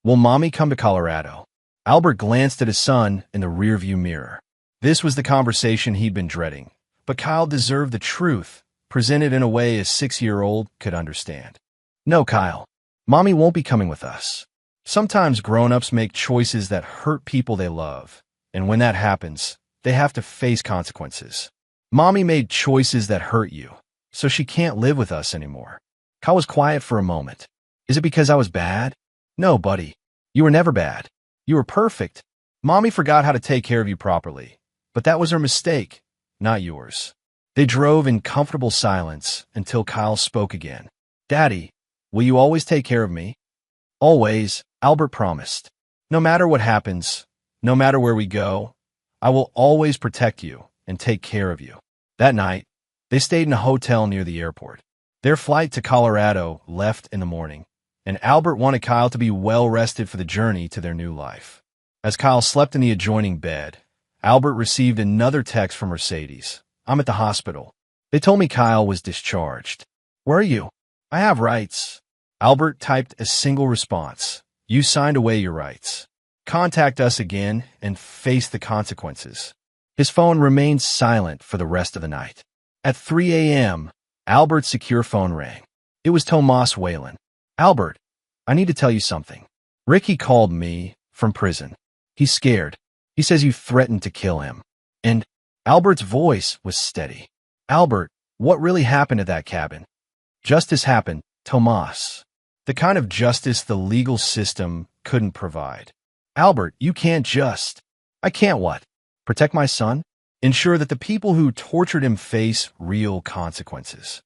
Speaker 1: Will Mommy come to Colorado? Albert glanced at his son in the rearview mirror. This was the conversation he'd been dreading, but Kyle deserved the truth, presented in a way a 6-year-old could understand. No, Kyle. Mommy won't be coming with us. Sometimes grown-ups make choices that hurt people they love, and when that happens, they have to face consequences. Mommy made choices that hurt you, so she can't live with us anymore. Kyle was quiet for a moment. Is it because I was bad? No, buddy. You were never bad. You were perfect. Mommy forgot how to take care of you properly, but that was her mistake, not yours. They drove in comfortable silence until Kyle spoke again. Daddy, will you always take care of me? Always, Albert promised. No matter what happens, no matter where we go, I will always protect you and take care of you. That night, they stayed in a hotel near the airport. Their flight to Colorado left in the morning, and Albert wanted Kyle to be well-rested for the journey to their new life. As Kyle slept in the adjoining bed, Albert received another text from Mercedes. I'm at the hospital. They told me Kyle was discharged. Where are you? I have rights. Albert typed a single response. You signed away your rights. Contact us again and face the consequences. His phone remained silent for the rest of the night. At 3 a.m., Albert's secure phone rang. It was Tomas Whalen. Albert, I need to tell you something. Ricky called me from prison. He's scared. He says you threatened to kill him. And Albert's voice was steady. Albert, what really happened at that cabin? Justice happened, Tomas. The kind of justice the legal system couldn't provide. Albert, you can't just... I can't what? Protect my son? Ensure that the people who tortured him face real consequences.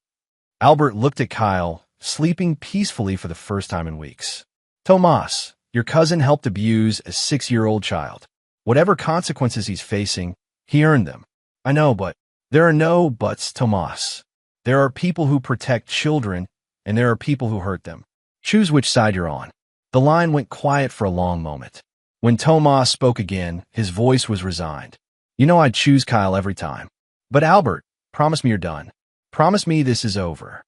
Speaker 1: Albert looked at Kyle, sleeping peacefully for the first time in weeks. Tomas, Your cousin helped abuse a 6-year-old child. Whatever consequences he's facing, he earned them. I know, but there are no buts, Tomas. There are people who protect children, and there are people who hurt them. Choose which side you're on. The line went quiet for a long moment. When Tomas spoke again, his voice was resigned. You know I'd choose Kyle every time. But Albert, promise me you're done. Promise me this is over.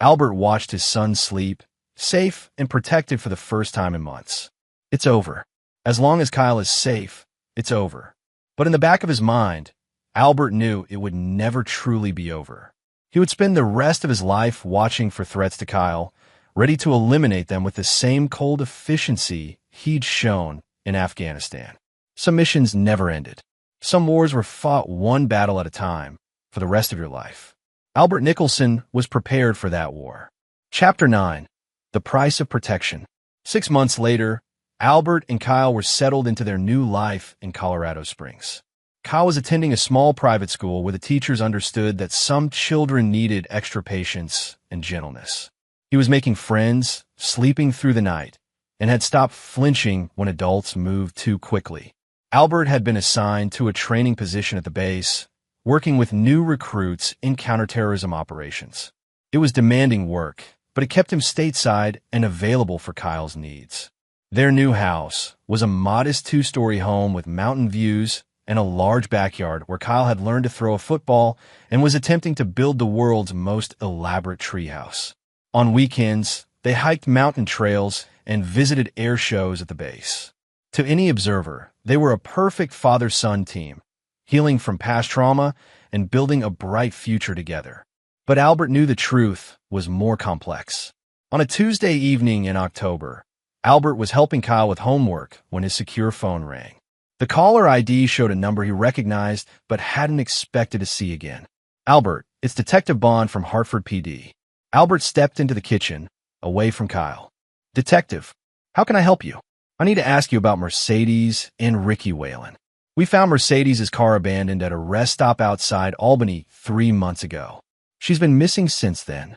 Speaker 1: Albert watched his son sleep, safe and protected for the first time in months. It's over. As long as Kyle is safe, it's over. But in the back of his mind, Albert knew it would never truly be over. He would spend the rest of his life watching for threats to Kyle, ready to eliminate them with the same cold efficiency he'd shown in Afghanistan. Some missions never ended. Some wars were fought one battle at a time for the rest of your life. Albert Nicholson was prepared for that war. Chapter 9. The Price of Protection. 6 months later, Albert and Kyle were settled into their new life in Colorado Springs. Kyle was attending a small private school where the teachers understood that some children needed extra patience and gentleness. He was making friends, sleeping through the night, and had stopped flinching when adults moved too quickly. Albert had been assigned to a training position at the base, working with new recruits in counterterrorism operations. It was demanding work, but it kept him stateside and available for Kyle's needs. Their new house was a modest 2-story home with mountain views and a large backyard where Kyle had learned to throw a football and was attempting to build the world's most elaborate treehouse. On weekends, they hiked mountain trails and visited air shows at the base. To any observer, they were a perfect father-son team, healing from past trauma and building a bright future together. But Albert knew the truth was more complex. On a Tuesday evening in October, Albert was helping Kyle with homework when his secure phone rang. The caller ID showed a number he recognized but hadn't expected to see again. Albert, it's Detective Bond from Hartford PD. Albert stepped into the kitchen, away from Kyle. Detective, how can I help you? I need to ask you about Mercedes and Ricky Whalen. We found Mercedes' car abandoned at a rest stop outside Albany 3 months ago. She's been missing since then.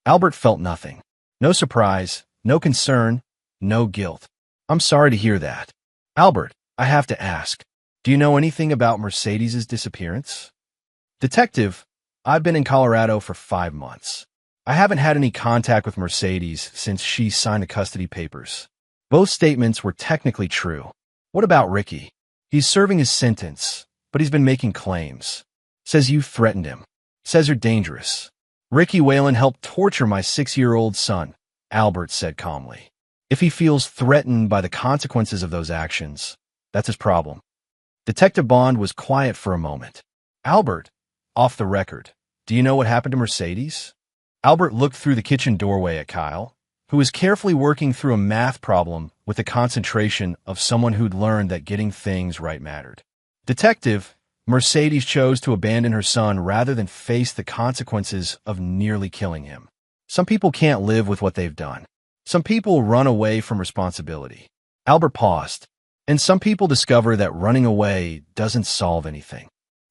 Speaker 1: Albert felt nothing. No surprise, no concern, no guilt. I'm sorry to hear that. Albert, I have to ask, do you know anything about Mercedes' disappearance? Detective, I've been in Colorado for 5 months. I haven't had any contact with Mercedes since she signed the custody papers. Both statements were technically true. What about Ricky? He's serving his sentence, but he's been making claims. Says you threatened him. Says you're dangerous. Ricky Whalen helped torture my 6-year-old son, Albert said calmly. If he feels threatened by the consequences of those actions, that's his problem. Detective Bond was quiet for a moment. Albert, off the record, do you know what happened to Mercedes? Albert looked through the kitchen doorway at Kyle, who was carefully working through a math problem with the concentration of someone who'd learned that getting things right mattered. Detective, Mercedes chose to abandon her son rather than face the consequences of nearly killing him. Some people can't live with what they've done. Some people run away from responsibility. Albert paused. And some people discover that running away doesn't solve anything.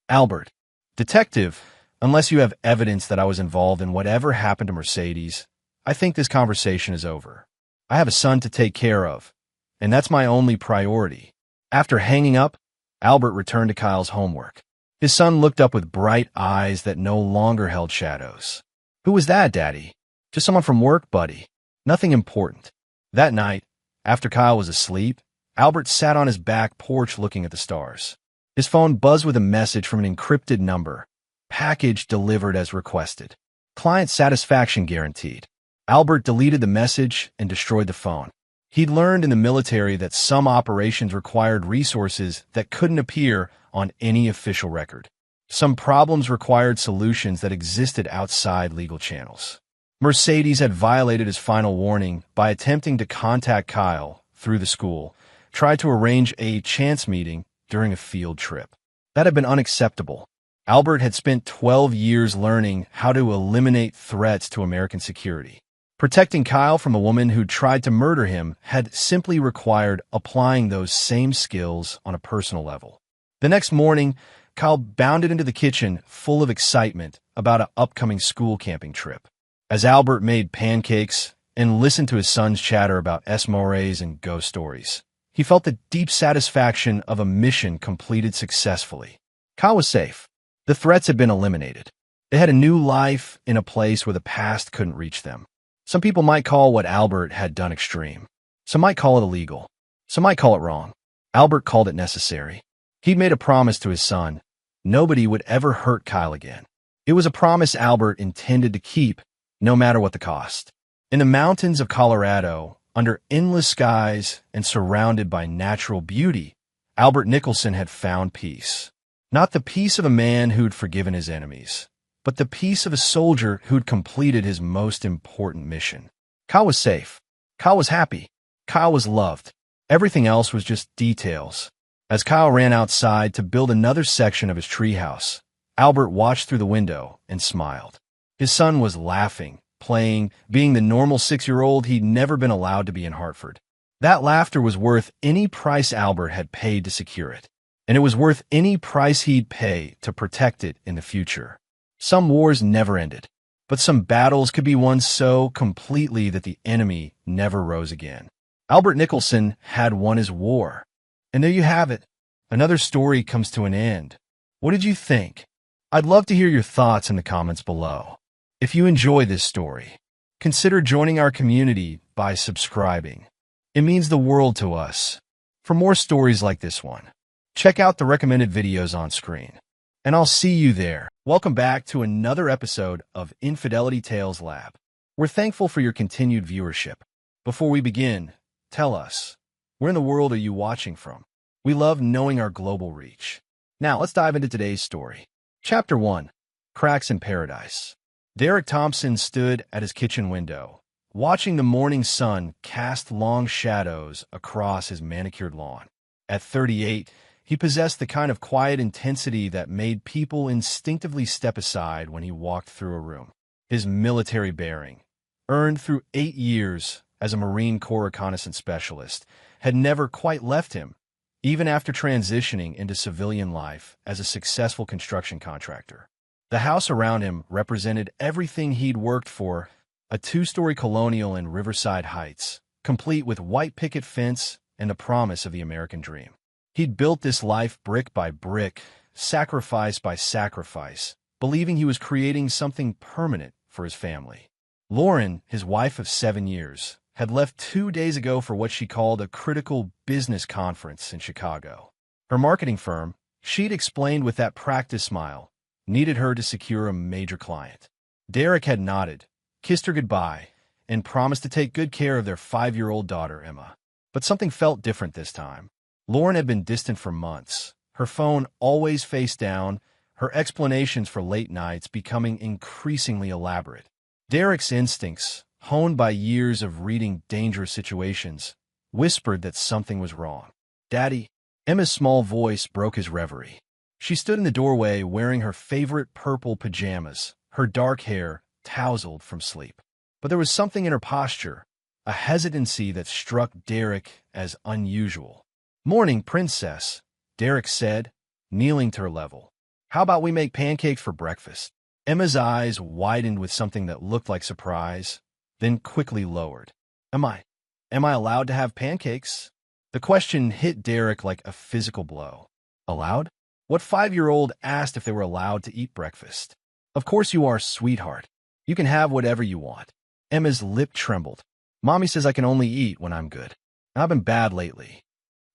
Speaker 1: Albert, Detective, unless you have evidence that I was involved in whatever happened to Mercedes, I think this conversation is over. I have a son to take care of, and that's my only priority. After hanging up, Albert returned to Kyle's homework. His son looked up with bright eyes that no longer held shadows. Who was that, Daddy? Just someone from work, buddy. Nothing important. That night, after Kyle was asleep, Albert sat on his back porch looking at the stars. His phone buzzed with a message from an encrypted number. Package delivered as requested. Client satisfaction guaranteed. Albert deleted the message and destroyed the phone. He'd learned in the military that some operations required resources that couldn't appear on any official record. Some problems required solutions that existed outside legal channels. Mercedes had violated his final warning by attempting to contact Kyle through the school, tried to arrange a chance meeting during a field trip. That had been unacceptable. Albert had spent 12 years learning how to eliminate threats to American security. Protecting Kyle from a woman who tried to murder him had simply required applying those same skills on a personal level. The next morning, Kyle bounded into the kitchen full of excitement about an upcoming school camping trip. As Albert made pancakes and listened to his son's chatter about esmores and ghost stories. He felt the deep satisfaction of a mission completed successfully. Kyle was safe. The threats had been eliminated. They had a new life in a place where the past couldn't reach them. Some people might call what Albert had done extreme. Some might call it illegal. Some might call it wrong. Albert called it necessary. He'd made a promise to his son. Nobody would ever hurt Kyle again. It was a promise Albert intended to keep, no matter what the cost. In the mountains of Colorado, under endless skies and surrounded by natural beauty, Albert Nicholson had found peace. Not the peace of a man who'd forgiven his enemies, but the peace of a soldier who'd completed his most important mission. Kyle was safe. Kyle was happy. Kyle was loved. Everything else was just details. As Kyle ran outside to build another section of his treehouse, Albert watched through the window and smiled. His son was laughing, playing, being the normal 6-year-old he'd never been allowed to be in Hartford. That laughter was worth any price Albert had paid to secure it, and it was worth any price he'd pay to protect it in the future. Some wars never ended, but some battles could be won so completely that the enemy never rose again. Albert Nicholson had won his war. And there you have it. Another story comes to an end. What did you think? I'd love to hear your thoughts in the comments below. If you enjoy this story, consider joining our community by subscribing. It means the world to us. For more stories like this one, check out the recommended videos on screen. And I'll see you there. Welcome back to another episode of Infidelity Tales Lab. We're thankful for your continued viewership. Before we begin, tell us, where in the world are you watching from? We love knowing our global reach. Now, let's dive into today's story. Chapter 1, Cracks in Paradise. Derek Thompson stood at his kitchen window, watching the morning sun cast long shadows across his manicured lawn. At 38, he possessed the kind of quiet intensity that made people instinctively step aside when he walked through a room. His military bearing, earned through 8 years as a Marine Corps reconnaissance specialist, had never quite left him, even after transitioning into civilian life as a successful construction contractor. The house around him represented everything he'd worked for, a 2-story colonial in Riverside Heights, complete with white picket fence and the promise of the American dream. He'd built this life brick by brick, sacrifice by sacrifice, believing he was creating something permanent for his family. Lauren, his wife of 7 years, had left 2 days ago for what she called a critical business conference in Chicago. Her marketing firm, she'd explained with that practice smile, needed her to secure a major client. Derek had nodded, kissed her goodbye, and promised to take good care of their 5-year-old daughter, Emma. But something felt different this time. Lauren had been distant for months, her phone always face down, her explanations for late nights becoming increasingly elaborate. Derek's instincts, honed by years of reading dangerous situations, whispered that something was wrong. "Daddy," Emma's small voice broke his reverie. She stood in the doorway wearing her favorite purple pajamas, her dark hair tousled from sleep. But there was something in her posture, a hesitancy that struck Derek as unusual. "Morning, princess," Derek said, kneeling to her level. "How about we make pancakes for breakfast?" Emma's eyes widened with something that looked like surprise, then quickly lowered. Am I allowed to have pancakes?" The question hit Derek like a physical blow. Allowed? What 5-year-old asked if they were allowed to eat breakfast? "Of course you are, sweetheart. You can have whatever you want." Emma's lip trembled. "Mommy says I can only eat when I'm good. I've been bad lately."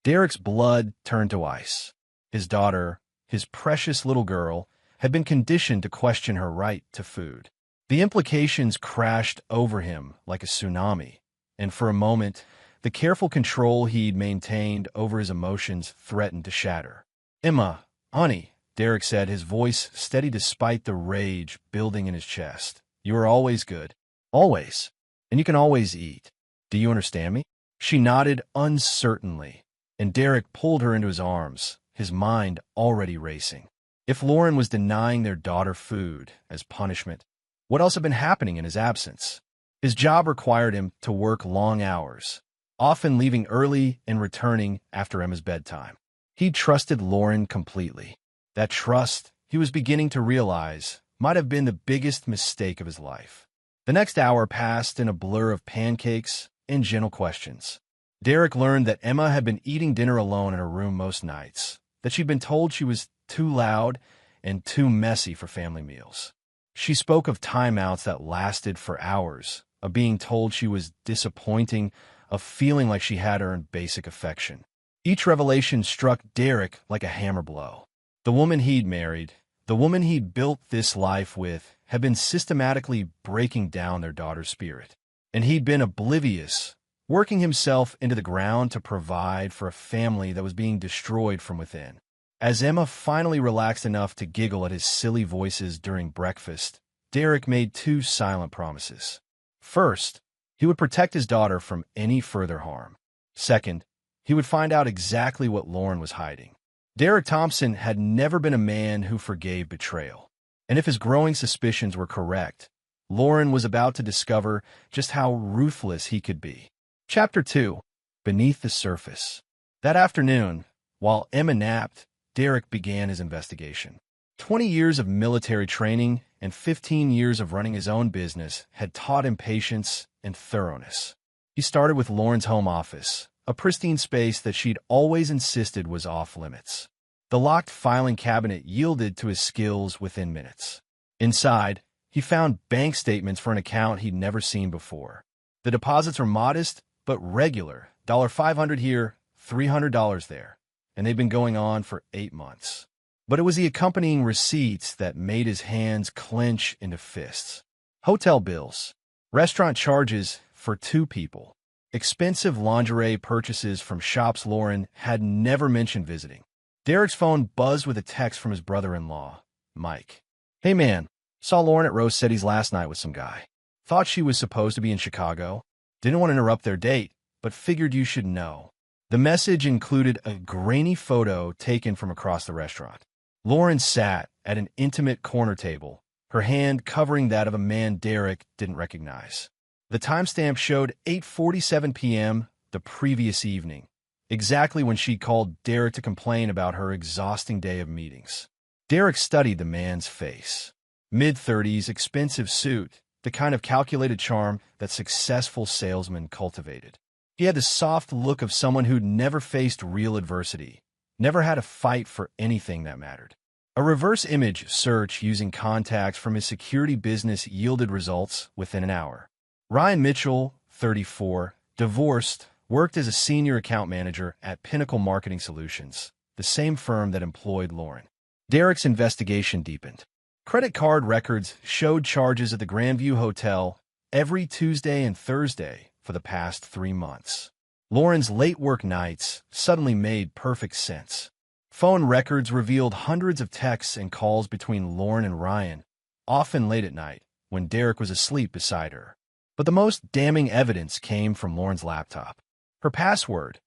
Speaker 1: Derek's blood turned to ice. His daughter, his precious little girl, had been conditioned to question her right to food. The implications crashed over him like a tsunami, and for a moment, the careful control he'd maintained over his emotions threatened to shatter. "Emma, honey," Derek said, his voice steady despite the rage building in his chest. "You are always good. Always. And you can always eat. Do you understand me?" She nodded uncertainly, and Derek pulled her into his arms, his mind already racing. If Lauren was denying their daughter food as punishment, what else had been happening in his absence? His job required him to work long hours, often leaving early and returning after Emma's bedtime. He trusted Lauren completely. That trust, he was beginning to realize, might have been the biggest mistake of his life. The next hour passed in a blur of pancakes and gentle questions. Derek learned that Emma had been eating dinner alone in her room most nights, that she'd been told she was too loud and too messy for family meals. She spoke of timeouts that lasted for hours, of being told she was disappointing, of feeling like she had earned basic affection. Each revelation struck Derek like a hammer blow. The woman he'd married, the woman he'd built this life with, had been systematically breaking down their daughter's spirit. And he'd been oblivious, working himself into the ground to provide for a family that was being destroyed from within. As Emma finally relaxed enough to giggle at his silly voices during breakfast, Derek made two silent promises. First, he would protect his daughter from any further harm. Second, he would find out exactly what Lauren was hiding. Derek Thompson had never been a man who forgave betrayal. And if his growing suspicions were correct, Lauren was about to discover just how ruthless he could be. Chapter 2. Beneath the Surface. That afternoon, while Emma napped, Derek began his investigation. 20 years of military training and 15 years of running his own business had taught him patience and thoroughness. He started with Lauren's home office, a pristine space that she'd always insisted was off-limits. The locked filing cabinet yielded to his skills within minutes. Inside, he found bank statements for an account he'd never seen before. The deposits were modest, but regular, $500 here, $300 there, and they'd been going on for 8 months. But it was the accompanying receipts that made his hands clench into fists. Hotel bills, restaurant charges for 2 people, expensive lingerie purchases from shops Lauren had never mentioned visiting. Derek's phone buzzed with a text from his brother-in-law, Mike. "Hey man, saw Lauren at Rose City's last night with some guy. Thought she was supposed to be in Chicago. Didn't want to interrupt their date, but figured you should know." The message included a grainy photo taken from across the restaurant. Lauren sat at an intimate corner table, her hand covering that of a man Derek didn't recognize. The timestamp showed 8:47 p.m. the previous evening, exactly when she called Derek to complain about her exhausting day of meetings. Derek studied the man's face. Mid-30s, expensive suit, the kind of calculated charm that successful salesmen cultivated. He had the soft look of someone who'd never faced real adversity, never had a fight for anything that mattered. A reverse image search using contacts from his security business yielded results within an hour. Ryan Mitchell, 34, divorced, worked as a senior account manager at Pinnacle Marketing Solutions, the same firm that employed Lauren. Derek's investigation deepened. Credit card records showed charges at the Grandview Hotel every Tuesday and Thursday for the past 3 months. Lauren's late work nights suddenly made perfect sense. Phone records revealed hundreds of texts and calls between Lauren and Ryan, often late at night, when Derek was asleep beside her. But the most damning evidence came from Lauren's laptop. Her password,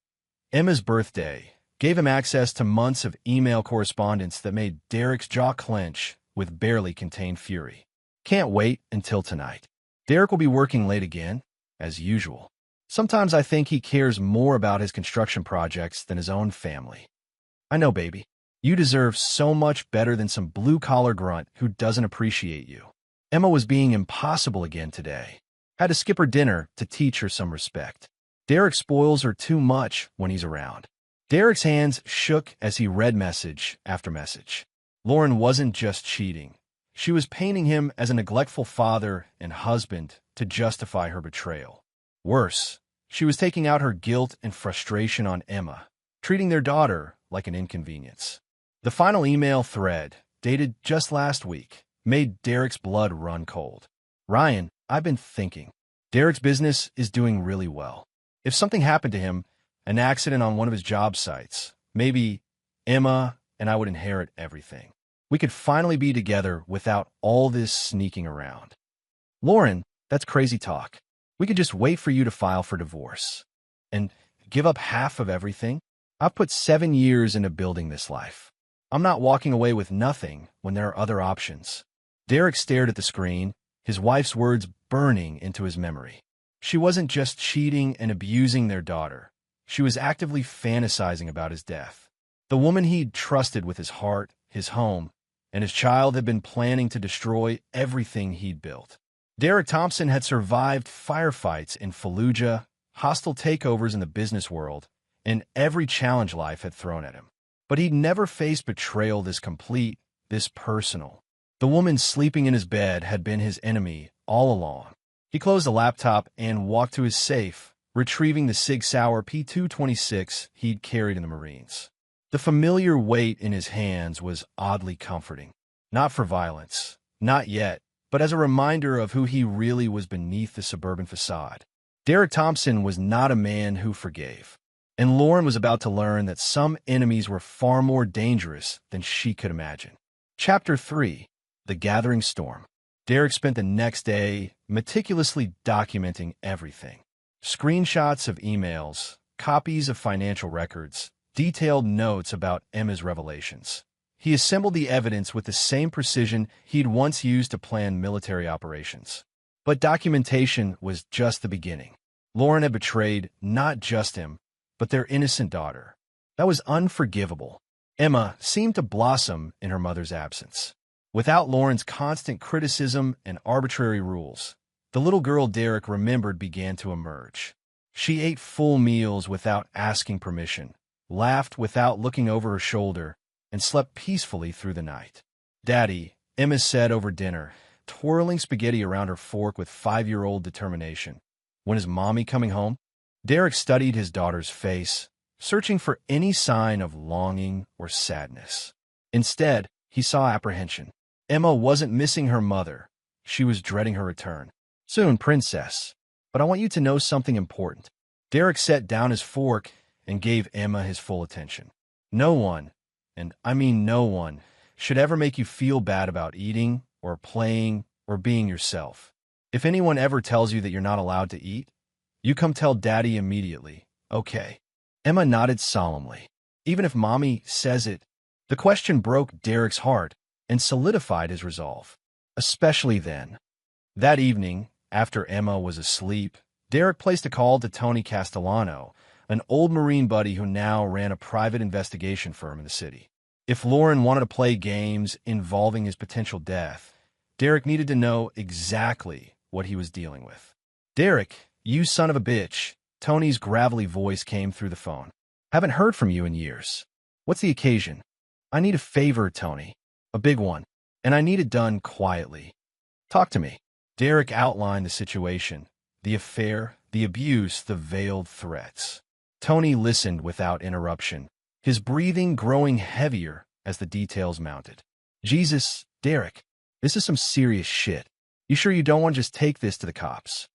Speaker 1: Emma's birthday, gave him access to months of email correspondence that made Derek's jaw clench with barely contained fury. Can't wait until tonight. Derek will be working late again, as usual. Sometimes I think he cares more about his construction projects than his own family. I know, baby. You deserve so much better than some blue-collar grunt who doesn't appreciate you. Emma was being impossible again today. Had to skip her dinner to teach her some respect. Derek spoils her too much when he's around. Derek's hands shook as he read message after message. Lauren wasn't just cheating. She was painting him as a neglectful father and husband to justify her betrayal. Worse, she was taking out her guilt and frustration on Emma, treating their daughter like an inconvenience. The final email thread, dated just last week, made Derek's blood run cold. "Ryan, I've been thinking. Derek's business is doing really well. If something happened to him, an accident on one of his job sites, maybe Emma and I would inherit everything. We could finally be together without all this sneaking around." "Lauren, that's crazy talk. We could just wait for you to file for divorce. And give up half of everything? I've put 7 years into building this life. I'm not walking away with nothing when there are other options." Derek stared at the screen, his wife's words burning into his memory. She wasn't just cheating and abusing their daughter. She was actively fantasizing about his death. The woman he'd trusted with his heart, his home, and his child had been planning to destroy everything he'd built. Derek Thompson had survived firefights in Fallujah, hostile takeovers in the business world, and every challenge life had thrown at him. But he'd never faced betrayal this complete, this personal. The woman sleeping in his bed had been his enemy all along. He closed the laptop and walked to his safe, retrieving the Sig Sauer P226 he'd carried in the Marines. The familiar weight in his hands was oddly comforting. Not for violence, not yet, but as a reminder of who he really was beneath the suburban facade. Derek Thompson was not a man who forgave, and Lauren was about to learn that some enemies were far more dangerous than she could imagine. Chapter 3: The Gathering Storm. Derek spent the next day meticulously documenting everything. Screenshots of emails, copies of financial records, detailed notes about Emma's revelations. He assembled the evidence with the same precision he'd once used to plan military operations. But documentation was just the beginning. Lauren had betrayed not just him, but their innocent daughter. That was unforgivable. Emma seemed to blossom in her mother's absence. Without Lauren's constant criticism and arbitrary rules, the little girl Derek remembered began to emerge. She ate full meals without asking permission, laughed without looking over her shoulder, and slept peacefully through the night. "Daddy," Emma said over dinner, twirling spaghetti around her fork with 5-year-old determination. "When is Mommy coming home?" Derek studied his daughter's face, searching for any sign of longing or sadness. Instead, he saw apprehension. Emma wasn't missing her mother. She was dreading her return. "Soon, princess. But I want you to know something important." Derek set down his fork and gave Emma his full attention. "No one, and I mean no one, should ever make you feel bad about eating or playing or being yourself. If anyone ever tells you that you're not allowed to eat, you come tell Daddy immediately, okay?" Emma nodded solemnly. Even if Mommy says it, the question broke Derek's heart and solidified his resolve. Especially then. That evening, after Emma was asleep, Derek placed a call to Tony Castellano, an old Marine buddy who now ran a private investigation firm in the city. If Lauren wanted to play games involving his potential death, Derek needed to know exactly what he was dealing with. "Derek, you son of a bitch," Tony's gravelly voice came through the phone. "Haven't heard from you in years. What's the occasion?" "I need a favor, Tony. A big one. And I need it done quietly." "Talk to me." Derek outlined the situation, the affair, the abuse, the veiled threats. Tony listened without interruption, his breathing growing heavier as the details mounted. "Jesus, Derek, this is some serious shit. You sure you don't want to just take this to the cops?"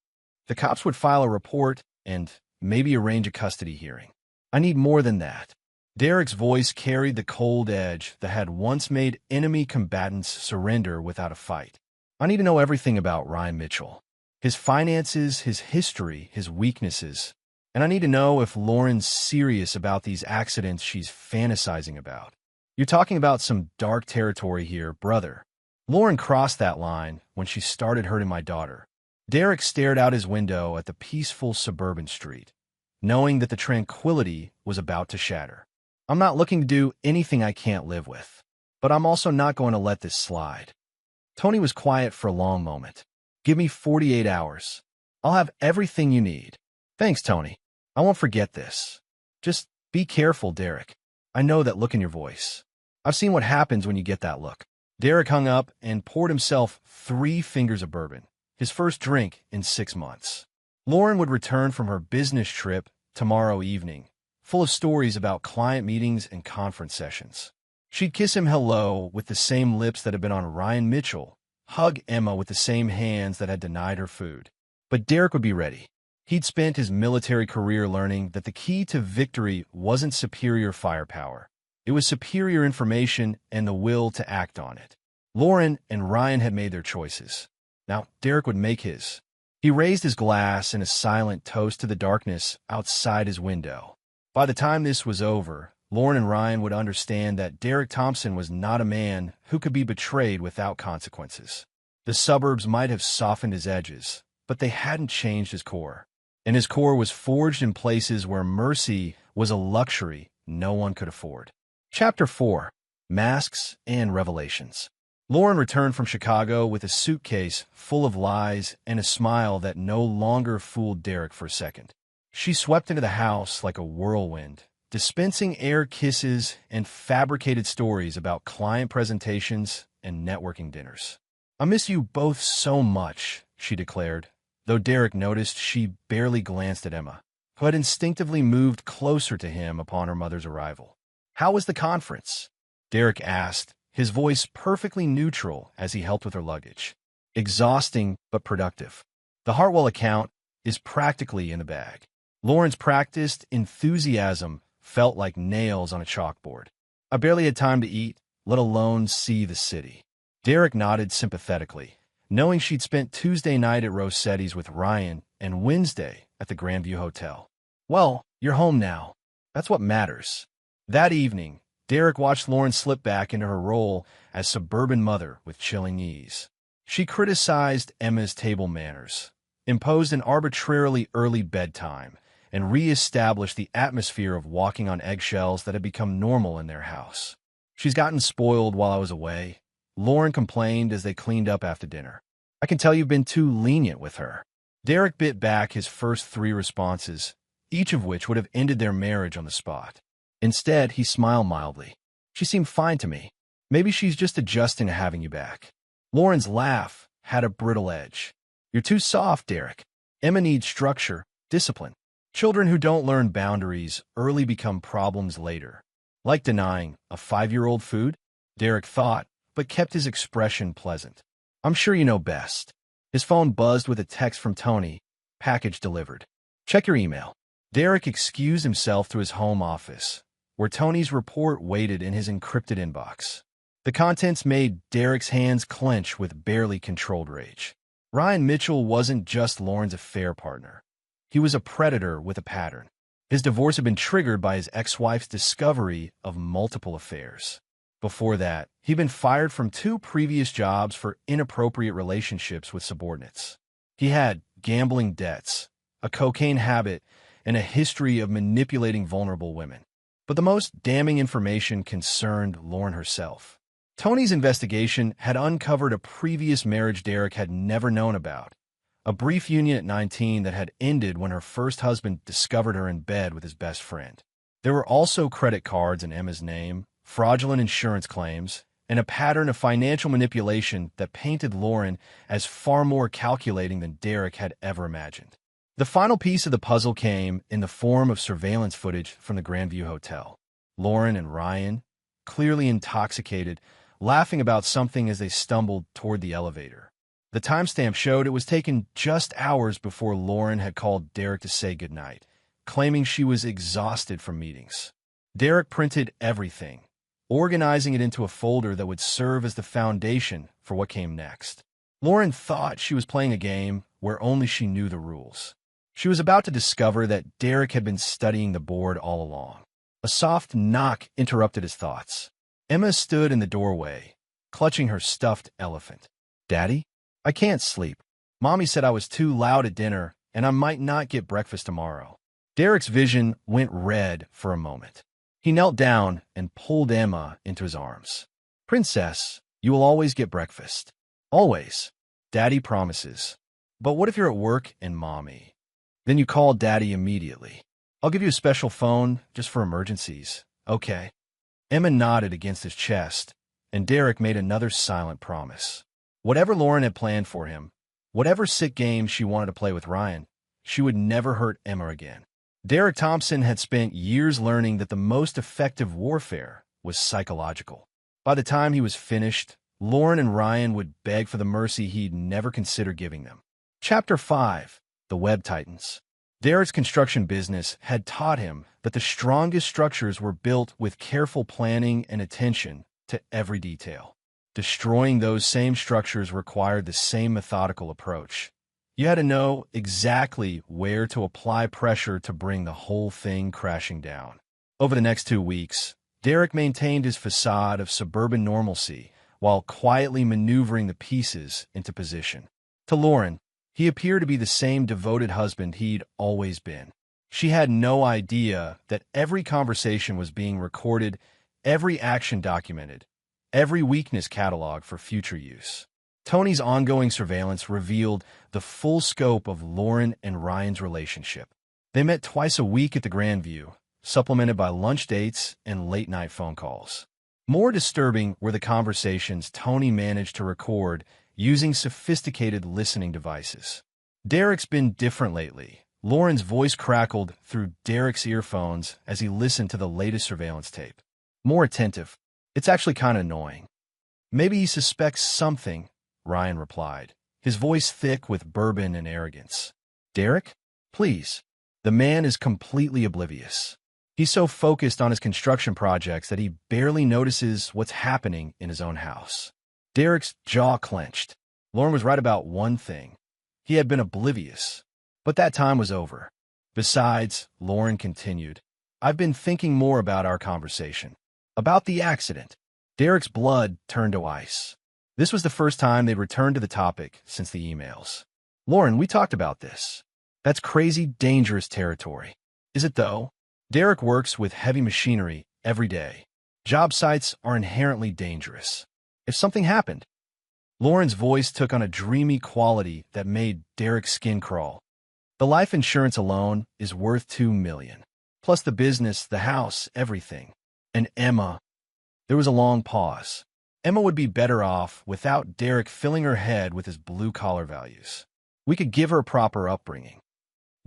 Speaker 1: "The cops would file a report and maybe arrange a custody hearing. I need more than that." Derek's voice carried the cold edge that had once made enemy combatants surrender without a fight. "I need to know everything about Ryan Mitchell. His finances, his history, his weaknesses. And I need to know if Lauren's serious about these accidents she's fantasizing about. You're talking about some dark territory here, brother. Lauren crossed that line when she started hurting my daughter." Derek stared out his window at the peaceful suburban street, knowing that the tranquility was about to shatter. "I'm not looking to do anything I can't live with, but I'm also not going to let this slide." Tony was quiet for a long moment. "Give me 48 hours. I'll have everything you need." "Thanks, Tony. I won't forget this. Just be careful, Derek. I know that look in your voice. I've seen what happens when you get that look." Derek hung up and poured himself 3 fingers of bourbon, his first drink in 6 months. Lauren would return from her business trip tomorrow evening, full of stories about client meetings and conference sessions. She'd kiss him hello with the same lips that had been on Ryan Mitchell, hug Emma with the same hands that had denied her food. But Derek would be ready. He'd spent his military career learning that the key to victory wasn't superior firepower. It was superior information and the will to act on it. Lauren and Ryan had made their choices. Now Derek would make his. He raised his glass in a silent toast to the darkness outside his window. By the time this was over, Lauren and Ryan would understand that Derek Thompson was not a man who could be betrayed without consequences. The suburbs might have softened his edges, but they hadn't changed his core. And his core was forged in places where mercy was a luxury no one could afford. Chapter 4: Masks and Revelations. Lauren returned from Chicago with a suitcase full of lies and a smile that no longer fooled Derek for a second. She swept into the house like a whirlwind, dispensing air kisses and fabricated stories about client presentations and networking dinners. "I miss you both so much," she declared, though Derek noticed she barely glanced at Emma, who had instinctively moved closer to him upon her mother's arrival. "How was the conference?" Derek asked, his voice perfectly neutral as he helped with her luggage. "Exhausting but productive. The Hartwell account is practically in the bag." Lauren's practiced enthusiasm felt like nails on a chalkboard. "I barely had time to eat, let alone see the city." Derek nodded sympathetically, knowing she'd spent Tuesday night at Rossetti's with Ryan and Wednesday at the Grandview Hotel. "Well, you're home now. That's what matters." That evening, Derek watched Lauren slip back into her role as suburban mother with chilling ease. She criticized Emma's table manners, imposed an arbitrarily early bedtime, and re-established the atmosphere of walking on eggshells that had become normal in their house. "She's gotten spoiled while I was away," Lauren complained as they cleaned up after dinner. "I can tell you've been too lenient with her." Derek bit back his first 3 responses, each of which would have ended their marriage on the spot. Instead, he smiled mildly. "She seemed fine to me. Maybe she's just adjusting to having you back." Lauren's laugh had a brittle edge. "You're too soft, Derek. Emma needs structure, discipline. Children who don't learn boundaries early become problems later." "Like denying a 5-year-old food?" Derek thought, but kept his expression pleasant. "I'm sure you know best." His phone buzzed with a text from Tony. "Package delivered. Check your email." Derek excused himself to his home office, where Tony's report waited in his encrypted inbox. The contents made Derek's hands clench with barely controlled rage. Ryan Mitchell wasn't just Lauren's affair partner. He was a predator with a pattern. His divorce had been triggered by his ex-wife's discovery of multiple affairs. Before that, he'd been fired from 2 previous jobs for inappropriate relationships with subordinates. He had gambling debts, a cocaine habit, and a history of manipulating vulnerable women. But the most damning information concerned Lauren herself. Tony's investigation had uncovered a previous marriage Derek had never known about, a brief union at 19 that had ended when her first husband discovered her in bed with his best friend. There were also credit cards in Emma's name, fraudulent insurance claims, and a pattern of financial manipulation that painted Lauren as far more calculating than Derek had ever imagined. The final piece of the puzzle came in the form of surveillance footage from the Grandview Hotel. Lauren and Ryan, clearly intoxicated, laughing about something as they stumbled toward the elevator. The timestamp showed it was taken just hours before Lauren had called Derek to say goodnight, claiming she was exhausted from meetings. Derek printed everything, organizing it into a folder that would serve as the foundation for what came next. Lauren thought she was playing a game where only she knew the rules. She was about to discover that Derek had been studying the board all along. A soft knock interrupted his thoughts. Emma stood in the doorway, clutching her stuffed elephant. "Daddy? I can't sleep. Mommy said I was too loud at dinner and I might not get breakfast tomorrow." Derek's vision went red for a moment. He knelt down and pulled Emma into his arms. "Princess, you will always get breakfast. Always. Daddy promises. But what if you're at work and Mommy? Then you call Daddy immediately. I'll give you a special phone just for emergencies. Okay?" Emma nodded against his chest, and Derek made another silent promise. Whatever Lauren had planned for him, whatever sick game she wanted to play with Ryan, she would never hurt Emma again. Derek Thompson had spent years learning that the most effective warfare was psychological. By the time he was finished, Lauren and Ryan would beg for the mercy he'd never considered giving them. Chapter 5. The Web Titans. Derek's construction business had taught him that the strongest structures were built with careful planning and attention to every detail. Destroying those same structures required the same methodical approach. You had to know exactly where to apply pressure to bring the whole thing crashing down. Over the next 2 weeks, Derek maintained his facade of suburban normalcy while quietly maneuvering the pieces into position. To Lauren, he appeared to be the same devoted husband he'd always been. She had no idea that every conversation was being recorded, every action documented, every weakness cataloged for future use. Tony's ongoing surveillance revealed the full scope of Lauren and Ryan's relationship. They met twice a week at the Grand View, supplemented by lunch dates and late-night phone calls. More disturbing were the conversations Tony managed to record using sophisticated listening devices. Derek's been different lately. Lauren's voice crackled through Derek's earphones as he listened to the latest surveillance tape. More attentive. It's actually kind of annoying. Maybe he suspects something, Ryan replied, his voice thick with bourbon and arrogance. Derek? Please. The man is completely oblivious. He's so focused on his construction projects that he barely notices what's happening in his own house. Derek's jaw clenched. Lauren was right about one thing. He had been oblivious. But that time was over. Besides, Lauren continued, I've been thinking more about our conversation. About the accident. Derek's blood turned to ice. This was the first time they'd returned to the topic since the emails. Lauren, we talked about this. That's crazy, dangerous territory. Is it though? Derek works with heavy machinery every day. Job sites are inherently dangerous. If something happened, Lauren's voice took on a dreamy quality that made Derek's skin crawl. The life insurance alone is worth $2 million. Plus the business, the house, everything. And Emma. There was a long pause. Emma would be better off without Derek filling her head with his blue-collar values. We could give her a proper upbringing.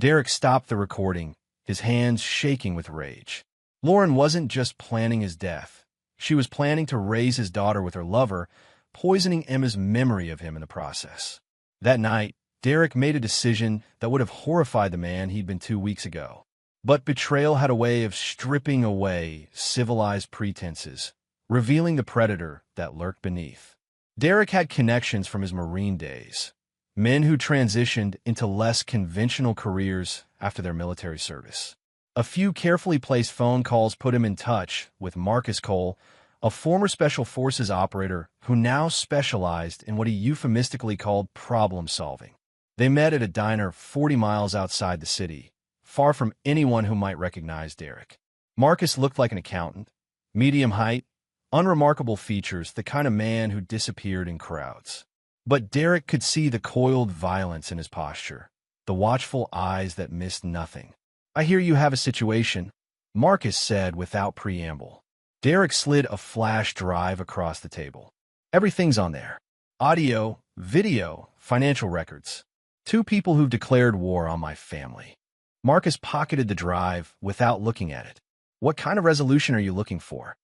Speaker 1: Derek stopped the recording, his hands shaking with rage. Lauren wasn't just planning his death. She was planning to raise his daughter with her lover, poisoning Emma's memory of him in the process. That night, Derek made a decision that would have horrified the man he'd been 2 weeks ago. But betrayal had a way of stripping away civilized pretenses, revealing the predator that lurked beneath. Derek had connections from his Marine days, men who transitioned into less conventional careers after their military service. A few carefully placed phone calls put him in touch with Marcus Cole, a former Special Forces operator who now specialized in what he euphemistically called problem-solving. They met at a diner 40 miles outside the city, far from anyone who might recognize Derek. Marcus looked like an accountant, medium height, unremarkable features, the kind of man who disappeared in crowds. But Derek could see the coiled violence in his posture, the watchful eyes that missed nothing. I hear you have a situation, Marcus said without preamble. Derek slid a flash drive across the table. Everything's on there. Audio, video, financial records. 2 people who've declared war on my family. Marcus pocketed the drive without looking at it. What kind of resolution are you looking for?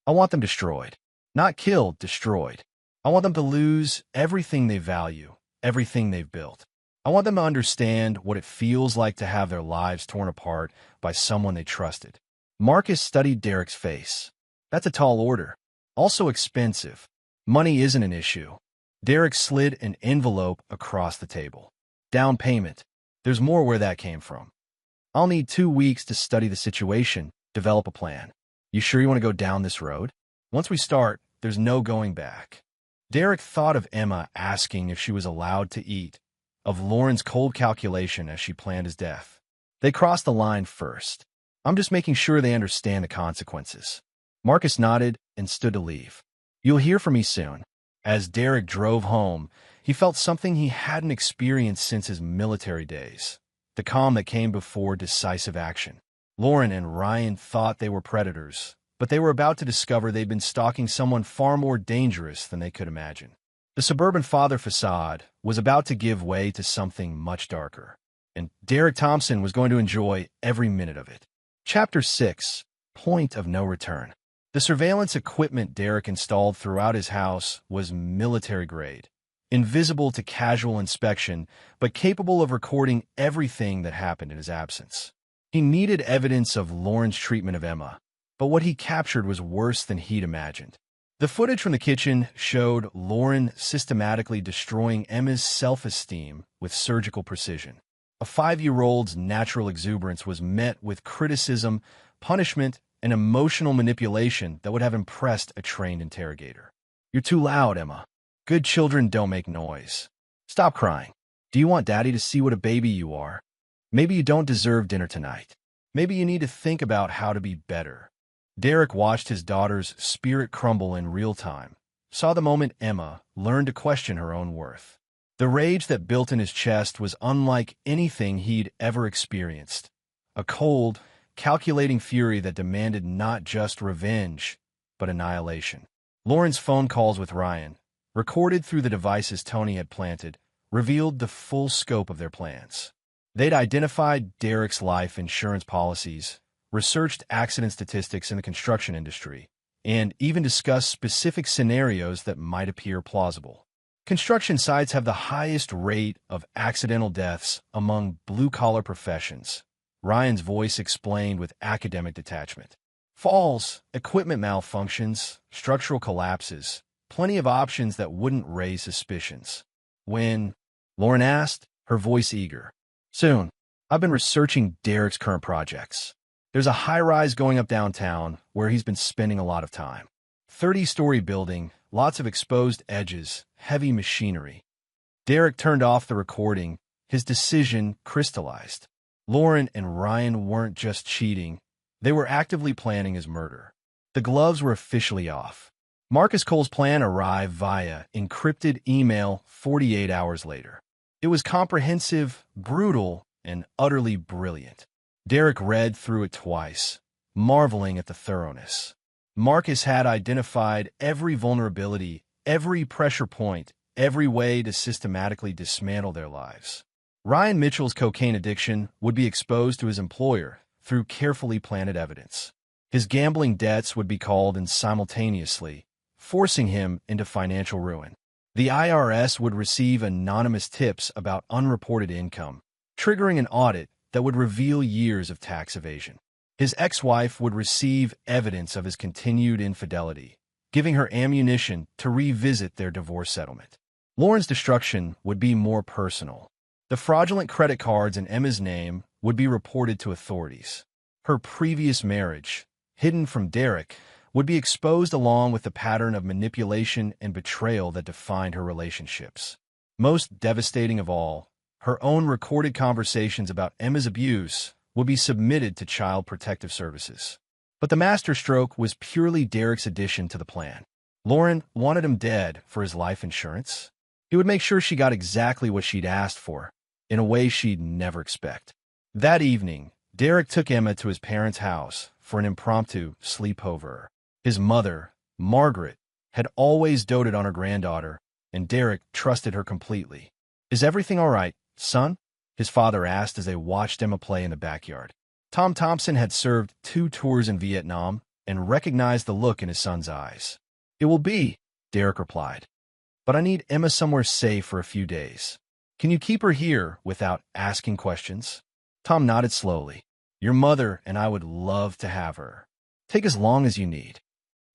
Speaker 1: I want them destroyed. Not killed, destroyed. I want them to lose everything they value, everything they've built. I want them to understand what it feels like to have their lives torn apart by someone they trusted. Marcus studied Derek's face. That's a tall order. Also expensive. Money isn't an issue. Derek slid an envelope across the table. Down payment. There's more where that came from. I'll need 2 weeks to study the situation, develop a plan. You sure you want to go down this road? Once we start, there's no going back. Derek thought of Emma asking if she was allowed to eat, of Lauren's cold calculation as she planned his death. They crossed the line first. I'm just making sure they understand the consequences. Marcus nodded and stood to leave. You'll hear from me soon. As Derek drove home, he felt something he hadn't experienced since his military days. The calm that came before decisive action. Lauren and Ryan thought they were predators, but they were about to discover they'd been stalking someone far more dangerous than they could imagine. The suburban father facade was about to give way to something much darker, and Derek Thompson was going to enjoy every minute of it. Chapter 6. Point of No Return. The surveillance equipment Derek installed throughout his house was military-grade, invisible to casual inspection, but capable of recording everything that happened in his absence. He needed evidence of Lauren's treatment of Emma, but what he captured was worse than he'd imagined. The footage from the kitchen showed Lauren systematically destroying Emma's self-esteem with surgical precision. A 5-year-old's natural exuberance was met with criticism, punishment, and emotional manipulation that would have impressed a trained interrogator. You're too loud, Emma. Good children don't make noise. Stop crying. Do you want Daddy to see what a baby you are? Maybe you don't deserve dinner tonight. Maybe you need to think about how to be better. Derek watched his daughter's spirit crumble in real time, saw the moment Emma learned to question her own worth. The rage that built in his chest was unlike anything he'd ever experienced. A cold, calculating fury that demanded not just revenge, but annihilation. Lauren's phone calls with Ryan, recorded through the devices Tony had planted, revealed the full scope of their plans. They'd identified Derek's life insurance policies, researched accident statistics in the construction industry, and even discussed specific scenarios that might appear plausible. Construction sites have the highest rate of accidental deaths among blue-collar professions, Ryan's voice explained with academic detachment. Falls, equipment malfunctions, structural collapses, plenty of options that wouldn't raise suspicions. When Lauren asked, her voice eager. Soon. I've been researching Derek's current projects. There's a high-rise going up downtown where he's been spending a lot of time. 30-story building, lots of exposed edges, heavy machinery. Derek turned off the recording. His decision crystallized. Lauren and Ryan weren't just cheating. They were actively planning his murder. The gloves were officially off. Marcus Cole's plan arrived via encrypted email 48 hours later. It was comprehensive, brutal, and utterly brilliant. Derek read through it twice, marveling at the thoroughness. Marcus had identified every vulnerability, every pressure point, every way to systematically dismantle their lives. Ryan Mitchell's cocaine addiction would be exposed to his employer through carefully planted evidence. His gambling debts would be called in simultaneously, forcing him into financial ruin. The IRS would receive anonymous tips about unreported income, triggering an audit that would reveal years of tax evasion. His ex-wife would receive evidence of his continued infidelity, giving her ammunition to revisit their divorce settlement. Lauren's destruction would be more personal. The fraudulent credit cards in Emma's name would be reported to authorities. Her previous marriage, hidden from Derek, would be exposed along with the pattern of manipulation and betrayal that defined her relationships. Most devastating of all, her own recorded conversations about Emma's abuse would be submitted to Child Protective Services. But the masterstroke was purely Derek's addition to the plan. Lauren wanted him dead for his life insurance. He would make sure she got exactly what she'd asked for, in a way she'd never expect. That evening, Derek took Emma to his parents' house for an impromptu sleepover. His mother, Margaret, had always doted on her granddaughter, and Derek trusted her completely. Is everything all right, son? His father asked as they watched Emma play in the backyard. Tom Thompson had served 2 tours in Vietnam and recognized the look in his son's eyes. It will be, Derek replied. But I need Emma somewhere safe for a few days. Can you keep her here without asking questions? Tom nodded slowly. Your mother and I would love to have her. Take as long as you need.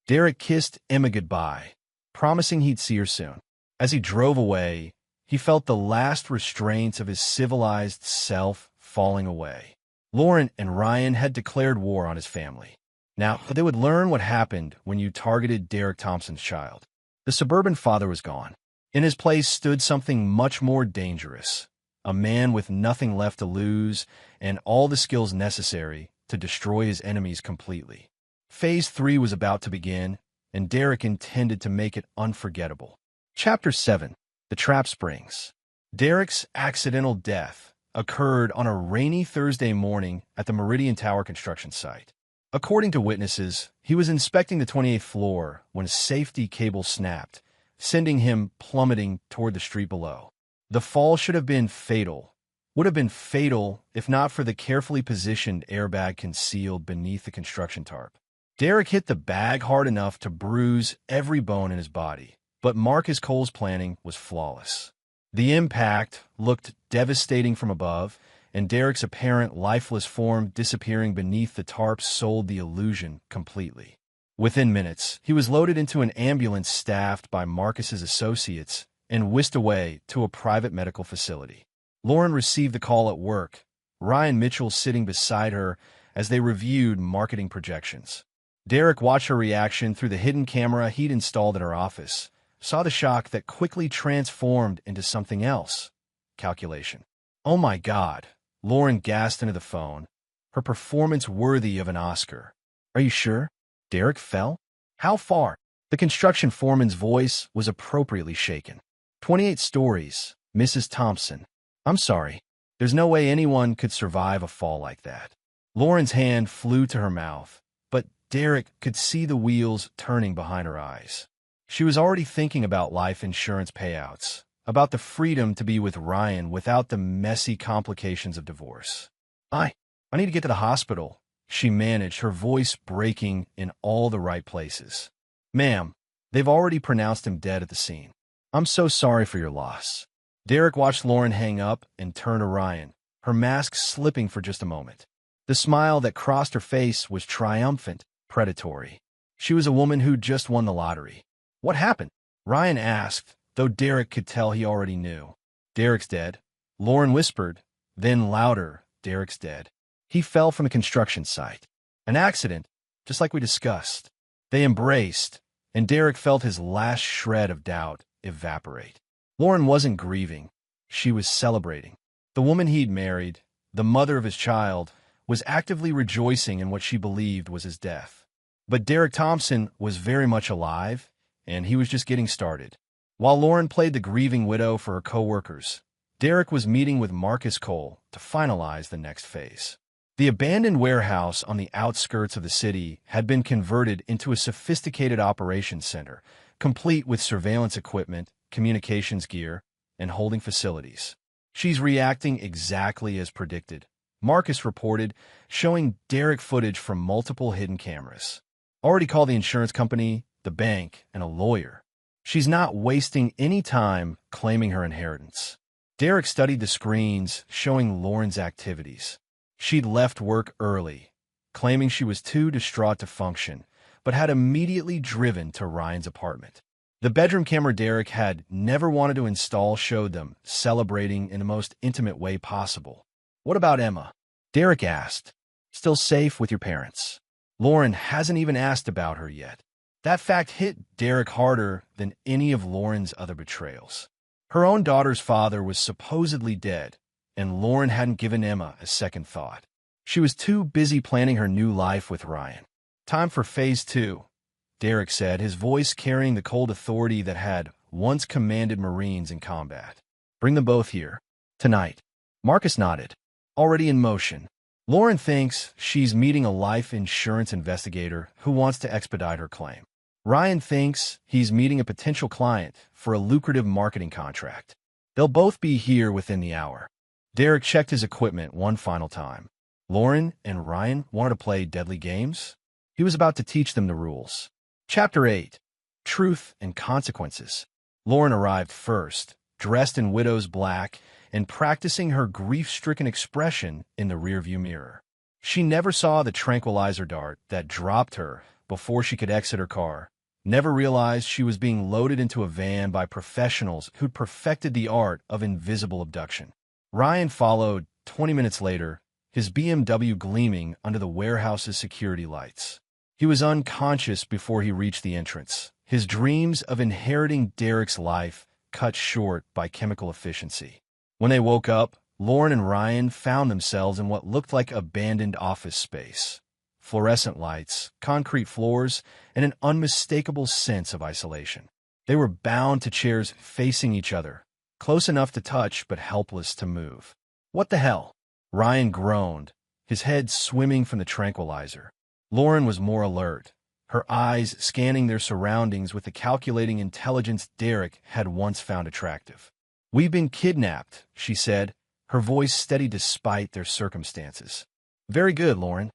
Speaker 1: Derek kissed Emma goodbye, promising he'd see her soon. As he drove away, he felt the last restraints of his civilized self falling away. Lauren and Ryan had declared war on his family. Now, they would learn what happened when you targeted Derek Thompson's child. The suburban father was gone. In his place stood something much more dangerous, a man with nothing left to lose and all the skills necessary to destroy his enemies completely. Phase 3 was about to begin, and Derek intended to make it unforgettable. Chapter 7. The Trap Springs. Derek's accidental death occurred on a rainy Thursday morning at the Meridian Tower construction site. According to witnesses, he was inspecting the 28th floor when a safety cable snapped, sending him plummeting toward the street below. The fall should have been fatal. Would have been fatal if not for the carefully positioned airbag concealed beneath the construction tarp. Derek hit the bag hard enough to bruise every bone in his body, but Marcus Cole's planning was flawless. The impact looked devastating from above, and Derek's apparent lifeless form disappearing beneath the tarp sold the illusion completely. Within minutes, he was loaded into an ambulance staffed by Marcus's associates and whisked away to a private medical facility. Lauren received the call at work, Ryan Mitchell sitting beside her as they reviewed marketing projections. Derek watched her reaction through the hidden camera he'd installed in her office, saw the shock that quickly transformed into something else. Calculation. Oh my God, Lauren gasped into the phone, her performance worthy of an Oscar. Are you sure? Derek fell? How far? The construction foreman's voice was appropriately shaken. 28 stories, Mrs. Thompson. I'm sorry. There's no way anyone could survive a fall like that. Lauren's hand flew to her mouth, but Derek could see the wheels turning behind her eyes. She was already thinking about life insurance payouts, about the freedom to be with Ryan without the messy complications of divorce. I need to get to the hospital, she managed, her voice breaking in all the right places. Ma'am, they've already pronounced him dead at the scene. I'm so sorry for your loss. Derek watched Lauren hang up and turn to Ryan, her mask slipping for just a moment. The smile that crossed her face was triumphant, predatory. She was a woman who just won the lottery. What happened? Ryan asked, though Derek could tell he already knew. Derek's dead. Lauren whispered, then louder, Derek's dead. He fell from the construction site. An accident, just like we discussed. They embraced, and Derek felt his last shred of doubt evaporate. Lauren wasn't grieving. She was celebrating. The woman he'd married, the mother of his child, was actively rejoicing in what she believed was his death. But Derek Thompson was very much alive, and he was just getting started. While Lauren played the grieving widow for her co-workers, Derek was meeting with Marcus Cole to finalize the next phase. The abandoned warehouse on the outskirts of the city had been converted into a sophisticated operations center, complete with surveillance equipment, communications gear, and holding facilities. She's reacting exactly as predicted, Marcus reported, showing Derek footage from multiple hidden cameras. Already called the insurance company, the bank, and a lawyer. She's not wasting any time claiming her inheritance. Derek studied the screens showing Lauren's activities. She'd left work early, claiming she was too distraught to function, but had immediately driven to Ryan's apartment. The bedroom camera Derek had never wanted to install showed them celebrating in the most intimate way possible. What about Emma? Derek asked. Still safe with your parents? Lauren hasn't even asked about her yet. That fact hit Derek harder than any of Lauren's other betrayals. Her own daughter's father was supposedly dead, and Lauren hadn't given Emma a second thought. She was too busy planning her new life with Ryan. Time for phase 2, Derek said, his voice carrying the cold authority that had once commanded Marines in combat. Bring them both here. Tonight. Marcus nodded. Already in motion. Lauren thinks she's meeting a life insurance investigator who wants to expedite her claim. Ryan thinks he's meeting a potential client for a lucrative marketing contract. They'll both be here within the hour. Derek checked his equipment one final time. Lauren and Ryan wanted to play deadly games? He was about to teach them the rules. Chapter 8. Truth and Consequences. Lauren arrived first, dressed in widow's black and practicing her grief-stricken expression in the rearview mirror. She never saw the tranquilizer dart that dropped her before she could exit her car, never realized she was being loaded into a van by professionals who'd perfected the art of invisible abduction. Ryan followed 20 minutes later, his BMW gleaming under the warehouse's security lights. He was unconscious before he reached the entrance, his dreams of inheriting Derek's life cut short by chemical efficiency. When they woke up, Lauren and Ryan found themselves in what looked like abandoned office space. Fluorescent lights, concrete floors, and an unmistakable sense of isolation. They were bound to chairs facing each other, close enough to touch but helpless to move. What the hell? Ryan groaned, his head swimming from the tranquilizer. Lauren was more alert, her eyes scanning their surroundings with the calculating intelligence Derek had once found attractive. "We've been kidnapped," she said, her voice steady despite their circumstances. "Very good, Lauren."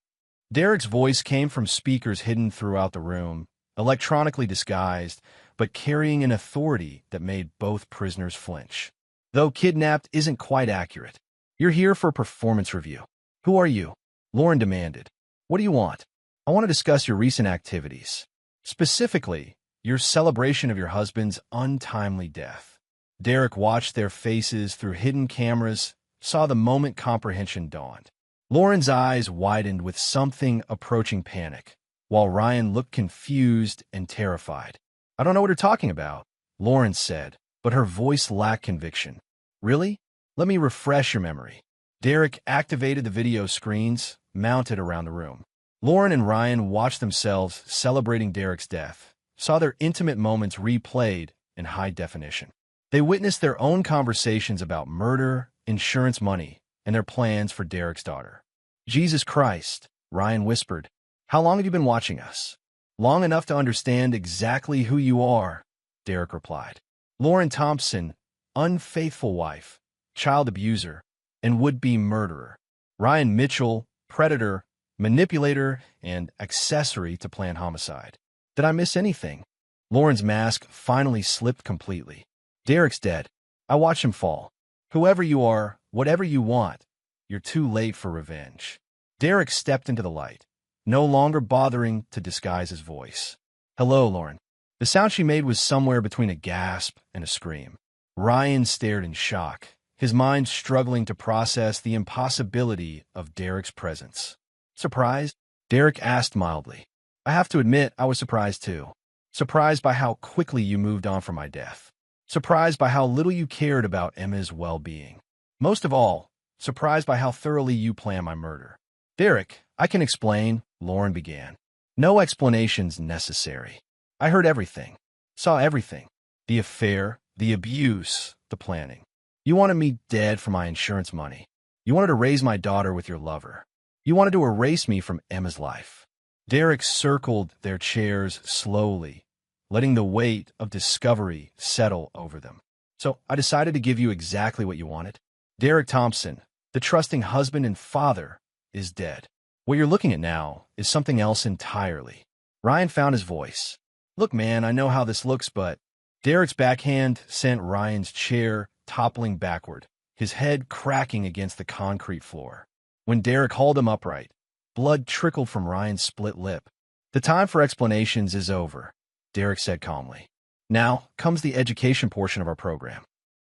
Speaker 1: Derek's voice came from speakers hidden throughout the room, electronically disguised, but carrying an authority that made both prisoners flinch. Though kidnapped isn't quite accurate. "You're here for a performance review." "Who are you?" Lauren demanded. "What do you want?" "I want to discuss your recent activities. Specifically, your celebration of your husband's untimely death." Derek watched their faces through hidden cameras, saw the moment comprehension dawned. Lauren's eyes widened with something approaching panic, while Ryan looked confused and terrified. "I don't know what you're talking about," Lauren said, but her voice lacked conviction. "Really? Let me refresh your memory." Derek activated the video screens mounted around the room. Lauren and Ryan watched themselves celebrating Derek's death, saw their intimate moments replayed in high definition. They witnessed their own conversations about murder, insurance money, and their plans for Derek's daughter. Jesus Christ, Ryan whispered. How long have you been watching us? Long enough to understand exactly who you are, Derek replied. Lauren Thompson, unfaithful wife, child abuser, and would-be murderer. Ryan Mitchell, predator, manipulator, and accessory to planned homicide. Did I miss anything? Lauren's mask finally slipped completely. Derek's dead. I watched him fall. Whoever you are, whatever you want, you're too late for revenge. Derek stepped into the light, no longer bothering to disguise his voice. Hello, Lauren. The sound she made was somewhere between a gasp and a scream. Ryan stared in shock, his mind struggling to process the impossibility of Derek's presence. Surprised? Derek asked mildly. I have to admit, I was surprised too. Surprised by how quickly you moved on from my death. Surprised by how little you cared about Emma's well-being. Most of all, surprised by how thoroughly you planned my murder. Derek, I can explain, Lauren began. No explanations necessary. I heard everything. Saw everything. The affair, the abuse, the planning. You wanted me dead for my insurance money. You wanted to raise my daughter with your lover. You wanted to erase me from Emma's life. Derek circled their chairs slowly, letting the weight of discovery settle over them. So I decided to give you exactly what you wanted. Derek Thompson, the trusting husband and father, is dead. What you're looking at now is something else entirely. Ryan found his voice. Look, man, I know how this looks, but... Derek's backhand sent Ryan's chair toppling backward, his head cracking against the concrete floor. When Derek hauled him upright, blood trickled from Ryan's split lip. The time for explanations is over, Derek said calmly. Now comes the education portion of our program.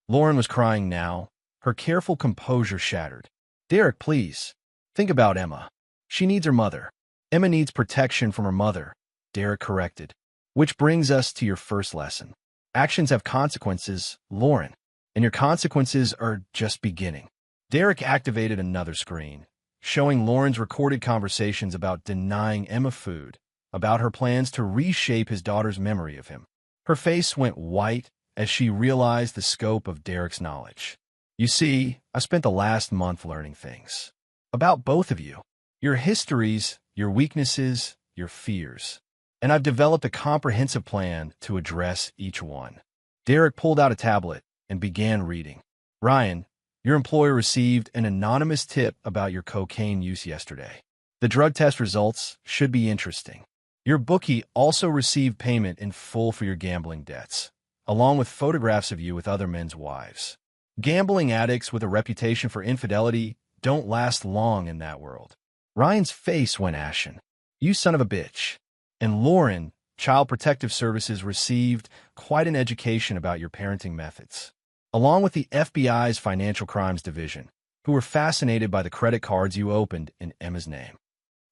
Speaker 1: Lauren was crying now, her careful composure shattered. Derek, please. Think about Emma. She needs her mother. Emma needs protection from her mother, Derek corrected. Which brings us to your first lesson. Actions have consequences, Lauren, and your consequences are just beginning. Derek activated another screen, showing Lauren's recorded conversations about denying Emma food, about her plans to reshape his daughter's memory of him. Her face went white as she realized the scope of Derek's knowledge. You see, I spent the last month learning things. About both of you. Your histories, your weaknesses, your fears. And I've developed a comprehensive plan to address each one. Derek pulled out a tablet and began reading. Ryan, your employer received an anonymous tip about your cocaine use yesterday. The drug test results should be interesting. Your bookie also received payment in full for your gambling debts, along with photographs of you with other men's wives. Gambling addicts with a reputation for infidelity don't last long in that world. Ryan's face went ashen. You son of a bitch. And Lauren, Child Protective Services received quite an education about your parenting methods, along with the FBI's Financial Crimes Division, who were fascinated by the credit cards you opened in Emma's name.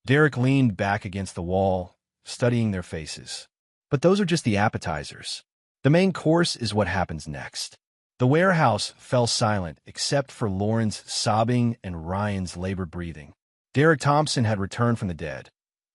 Speaker 1: Derek leaned back against the wall, studying their faces. But those are just the appetizers. The main course is what happens next. The warehouse fell silent except for Lauren's sobbing and Ryan's labored breathing. Derek Thompson had returned from the dead,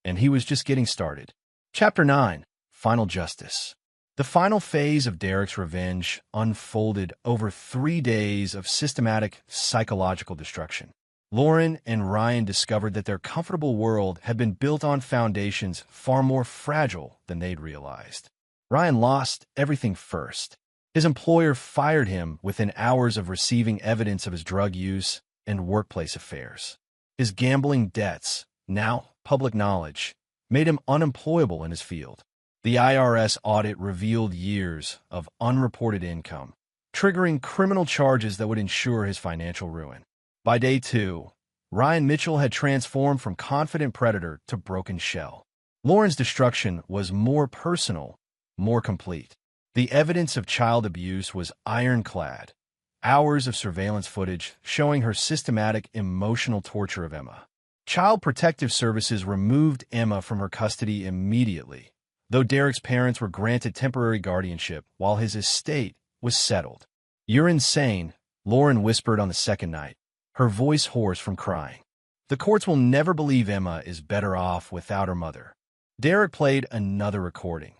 Speaker 1: and he was just getting started. Chapter 9. Final Justice. The final phase of Derek's revenge unfolded over 3 days of systematic psychological destruction. Lauren and Ryan discovered that their comfortable world had been built on foundations far more fragile than they'd realized. Ryan lost everything first. His employer fired him within hours of receiving evidence of his drug use and workplace affairs. His gambling debts, now public knowledge, made him unemployable in his field. The IRS audit revealed years of unreported income, triggering criminal charges that would ensure his financial ruin. By day 2, Ryan Mitchell had transformed from confident predator to broken shell. Lauren's destruction was more personal, more complete. The evidence of child abuse was ironclad. Hours of surveillance footage showing her systematic emotional torture of Emma. Child Protective Services removed Emma from her custody immediately, though Derek's parents were granted temporary guardianship while his estate was settled. You're insane, Lauren whispered on the second night, her voice hoarse from crying. The courts will never believe Emma is better off without her mother. Derek played another recording,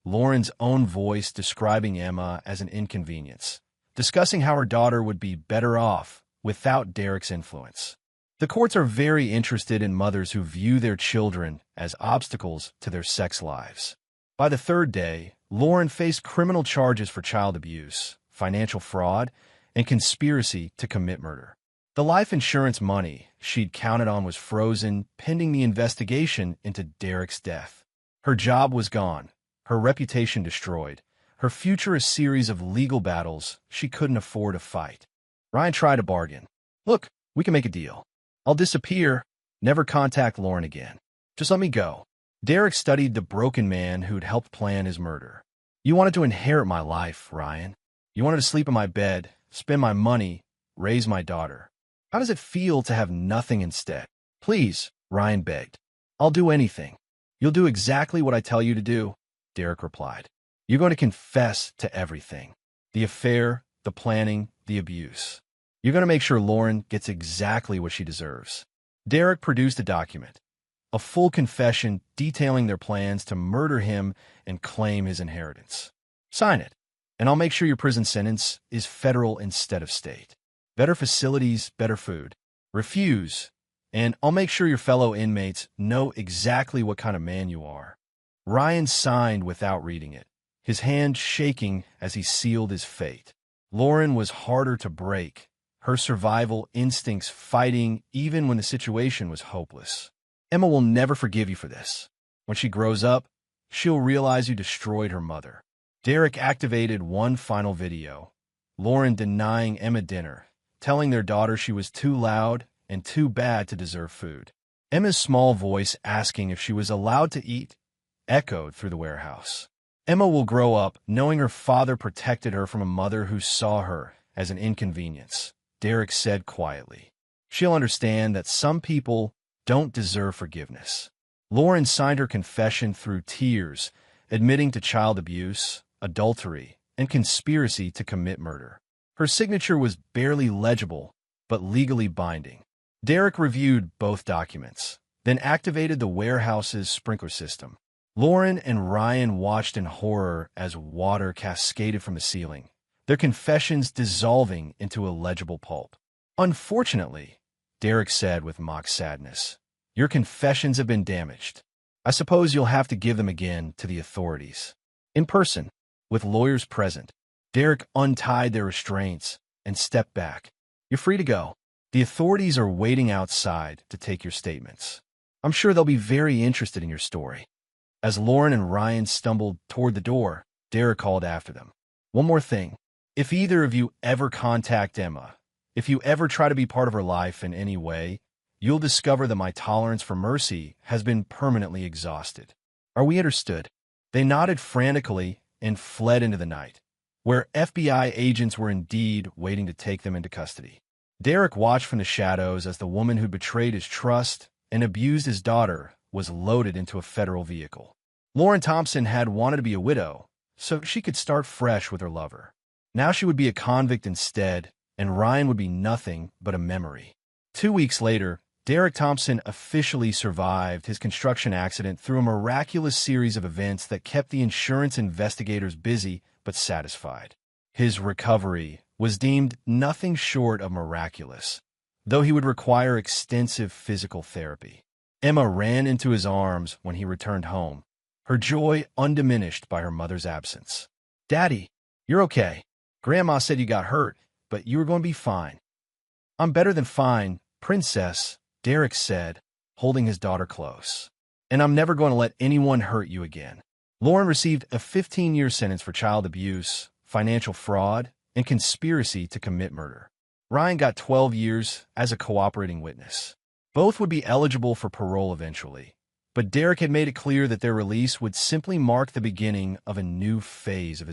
Speaker 1: Lauren's own voice describing Emma as an inconvenience, discussing how her daughter would be better off without Derek's influence. The courts are very interested in mothers who view their children as obstacles to their sex lives. By the third day, Lauren faced criminal charges for child abuse, financial fraud, and conspiracy to commit murder. The life insurance money she'd counted on was frozen pending the investigation into Derek's death. Her job was gone, her reputation destroyed, her future a series of legal battles she couldn't afford to fight. Ryan tried to bargain. "Look, we can make a deal. I'll disappear, never contact Lauren again. Just let me go." Derek studied the broken man who'd helped plan his murder. "You wanted to inherit my life, Ryan. You wanted to sleep in my bed, spend my money, raise my daughter. How does it feel to have nothing instead?" "Please," Ryan begged. "I'll do anything." "You'll do exactly what I tell you to do," Derek replied. "You're going to confess to everything. The affair, the planning, the abuse. You're going to make sure Lauren gets exactly what she deserves." Derek produced a document, a full confession detailing their plans to murder him and claim his inheritance. "Sign it, and I'll make sure your prison sentence is federal instead of state. Better facilities, better food. Refuse, and I'll make sure your fellow inmates know exactly what kind of man you are." Ryan signed without reading it, his hand shaking as he sealed his fate. Lauren was harder to break, her survival instincts fighting even when the situation was hopeless. "Emma will never forgive you for this. When she grows up, she'll realize you destroyed her mother." Derek activated one final video, Lauren denying Emma dinner, telling their daughter she was too loud and too bad to deserve food. Emma's small voice asking if she was allowed to eat echoed through the warehouse. Emma will grow up knowing her father protected her from a mother who saw her as an inconvenience, Derek said quietly. "She'll understand that some people don't deserve forgiveness." Lauren signed her confession through tears, admitting to child abuse, adultery, and conspiracy to commit murder. Her signature was barely legible, but legally binding. Derek reviewed both documents, then activated the warehouse's sprinkler system. Lauren and Ryan watched in horror as water cascaded from the ceiling, their confessions dissolving into illegible pulp. "Unfortunately," Derek said with mock sadness, "your confessions have been damaged. I suppose you'll have to give them again to the authorities. In person, with lawyers present." Derek untied their restraints and stepped back. "You're free to go. The authorities are waiting outside to take your statements. I'm sure they'll be very interested in your story." As Lauren and Ryan stumbled toward the door, Derek called after them. "One more thing. If either of you ever contact Emma, if you ever try to be part of her life in any way, you'll discover that my tolerance for mercy has been permanently exhausted. Are we understood?" They nodded frantically and fled into the night, where FBI agents were indeed waiting to take them into custody. Derek watched from the shadows as the woman who betrayed his trust and abused his daughter was loaded into a federal vehicle. Lauren Thompson had wanted to be a widow, so she could start fresh with her lover. Now she would be a convict instead, and Ryan would be nothing but a memory. 2 weeks later, Derek Thompson officially survived his construction accident through a miraculous series of events that kept the insurance investigators busy but satisfied. His recovery was deemed nothing short of miraculous, though he would require extensive physical therapy. Emma ran into his arms when he returned home, her joy undiminished by her mother's absence. "Daddy, you're okay. Grandma said you got hurt, but you were going to be fine." "I'm better than fine, Princess," Derek said, holding his daughter close. "And I'm never going to let anyone hurt you again." Lauren received a 15-year sentence for child abuse, financial fraud, and conspiracy to commit murder. Ryan got 12 years as a cooperating witness. Both would be eligible for parole eventually, but Derek had made it clear that their release would simply mark the beginning of a new phase of his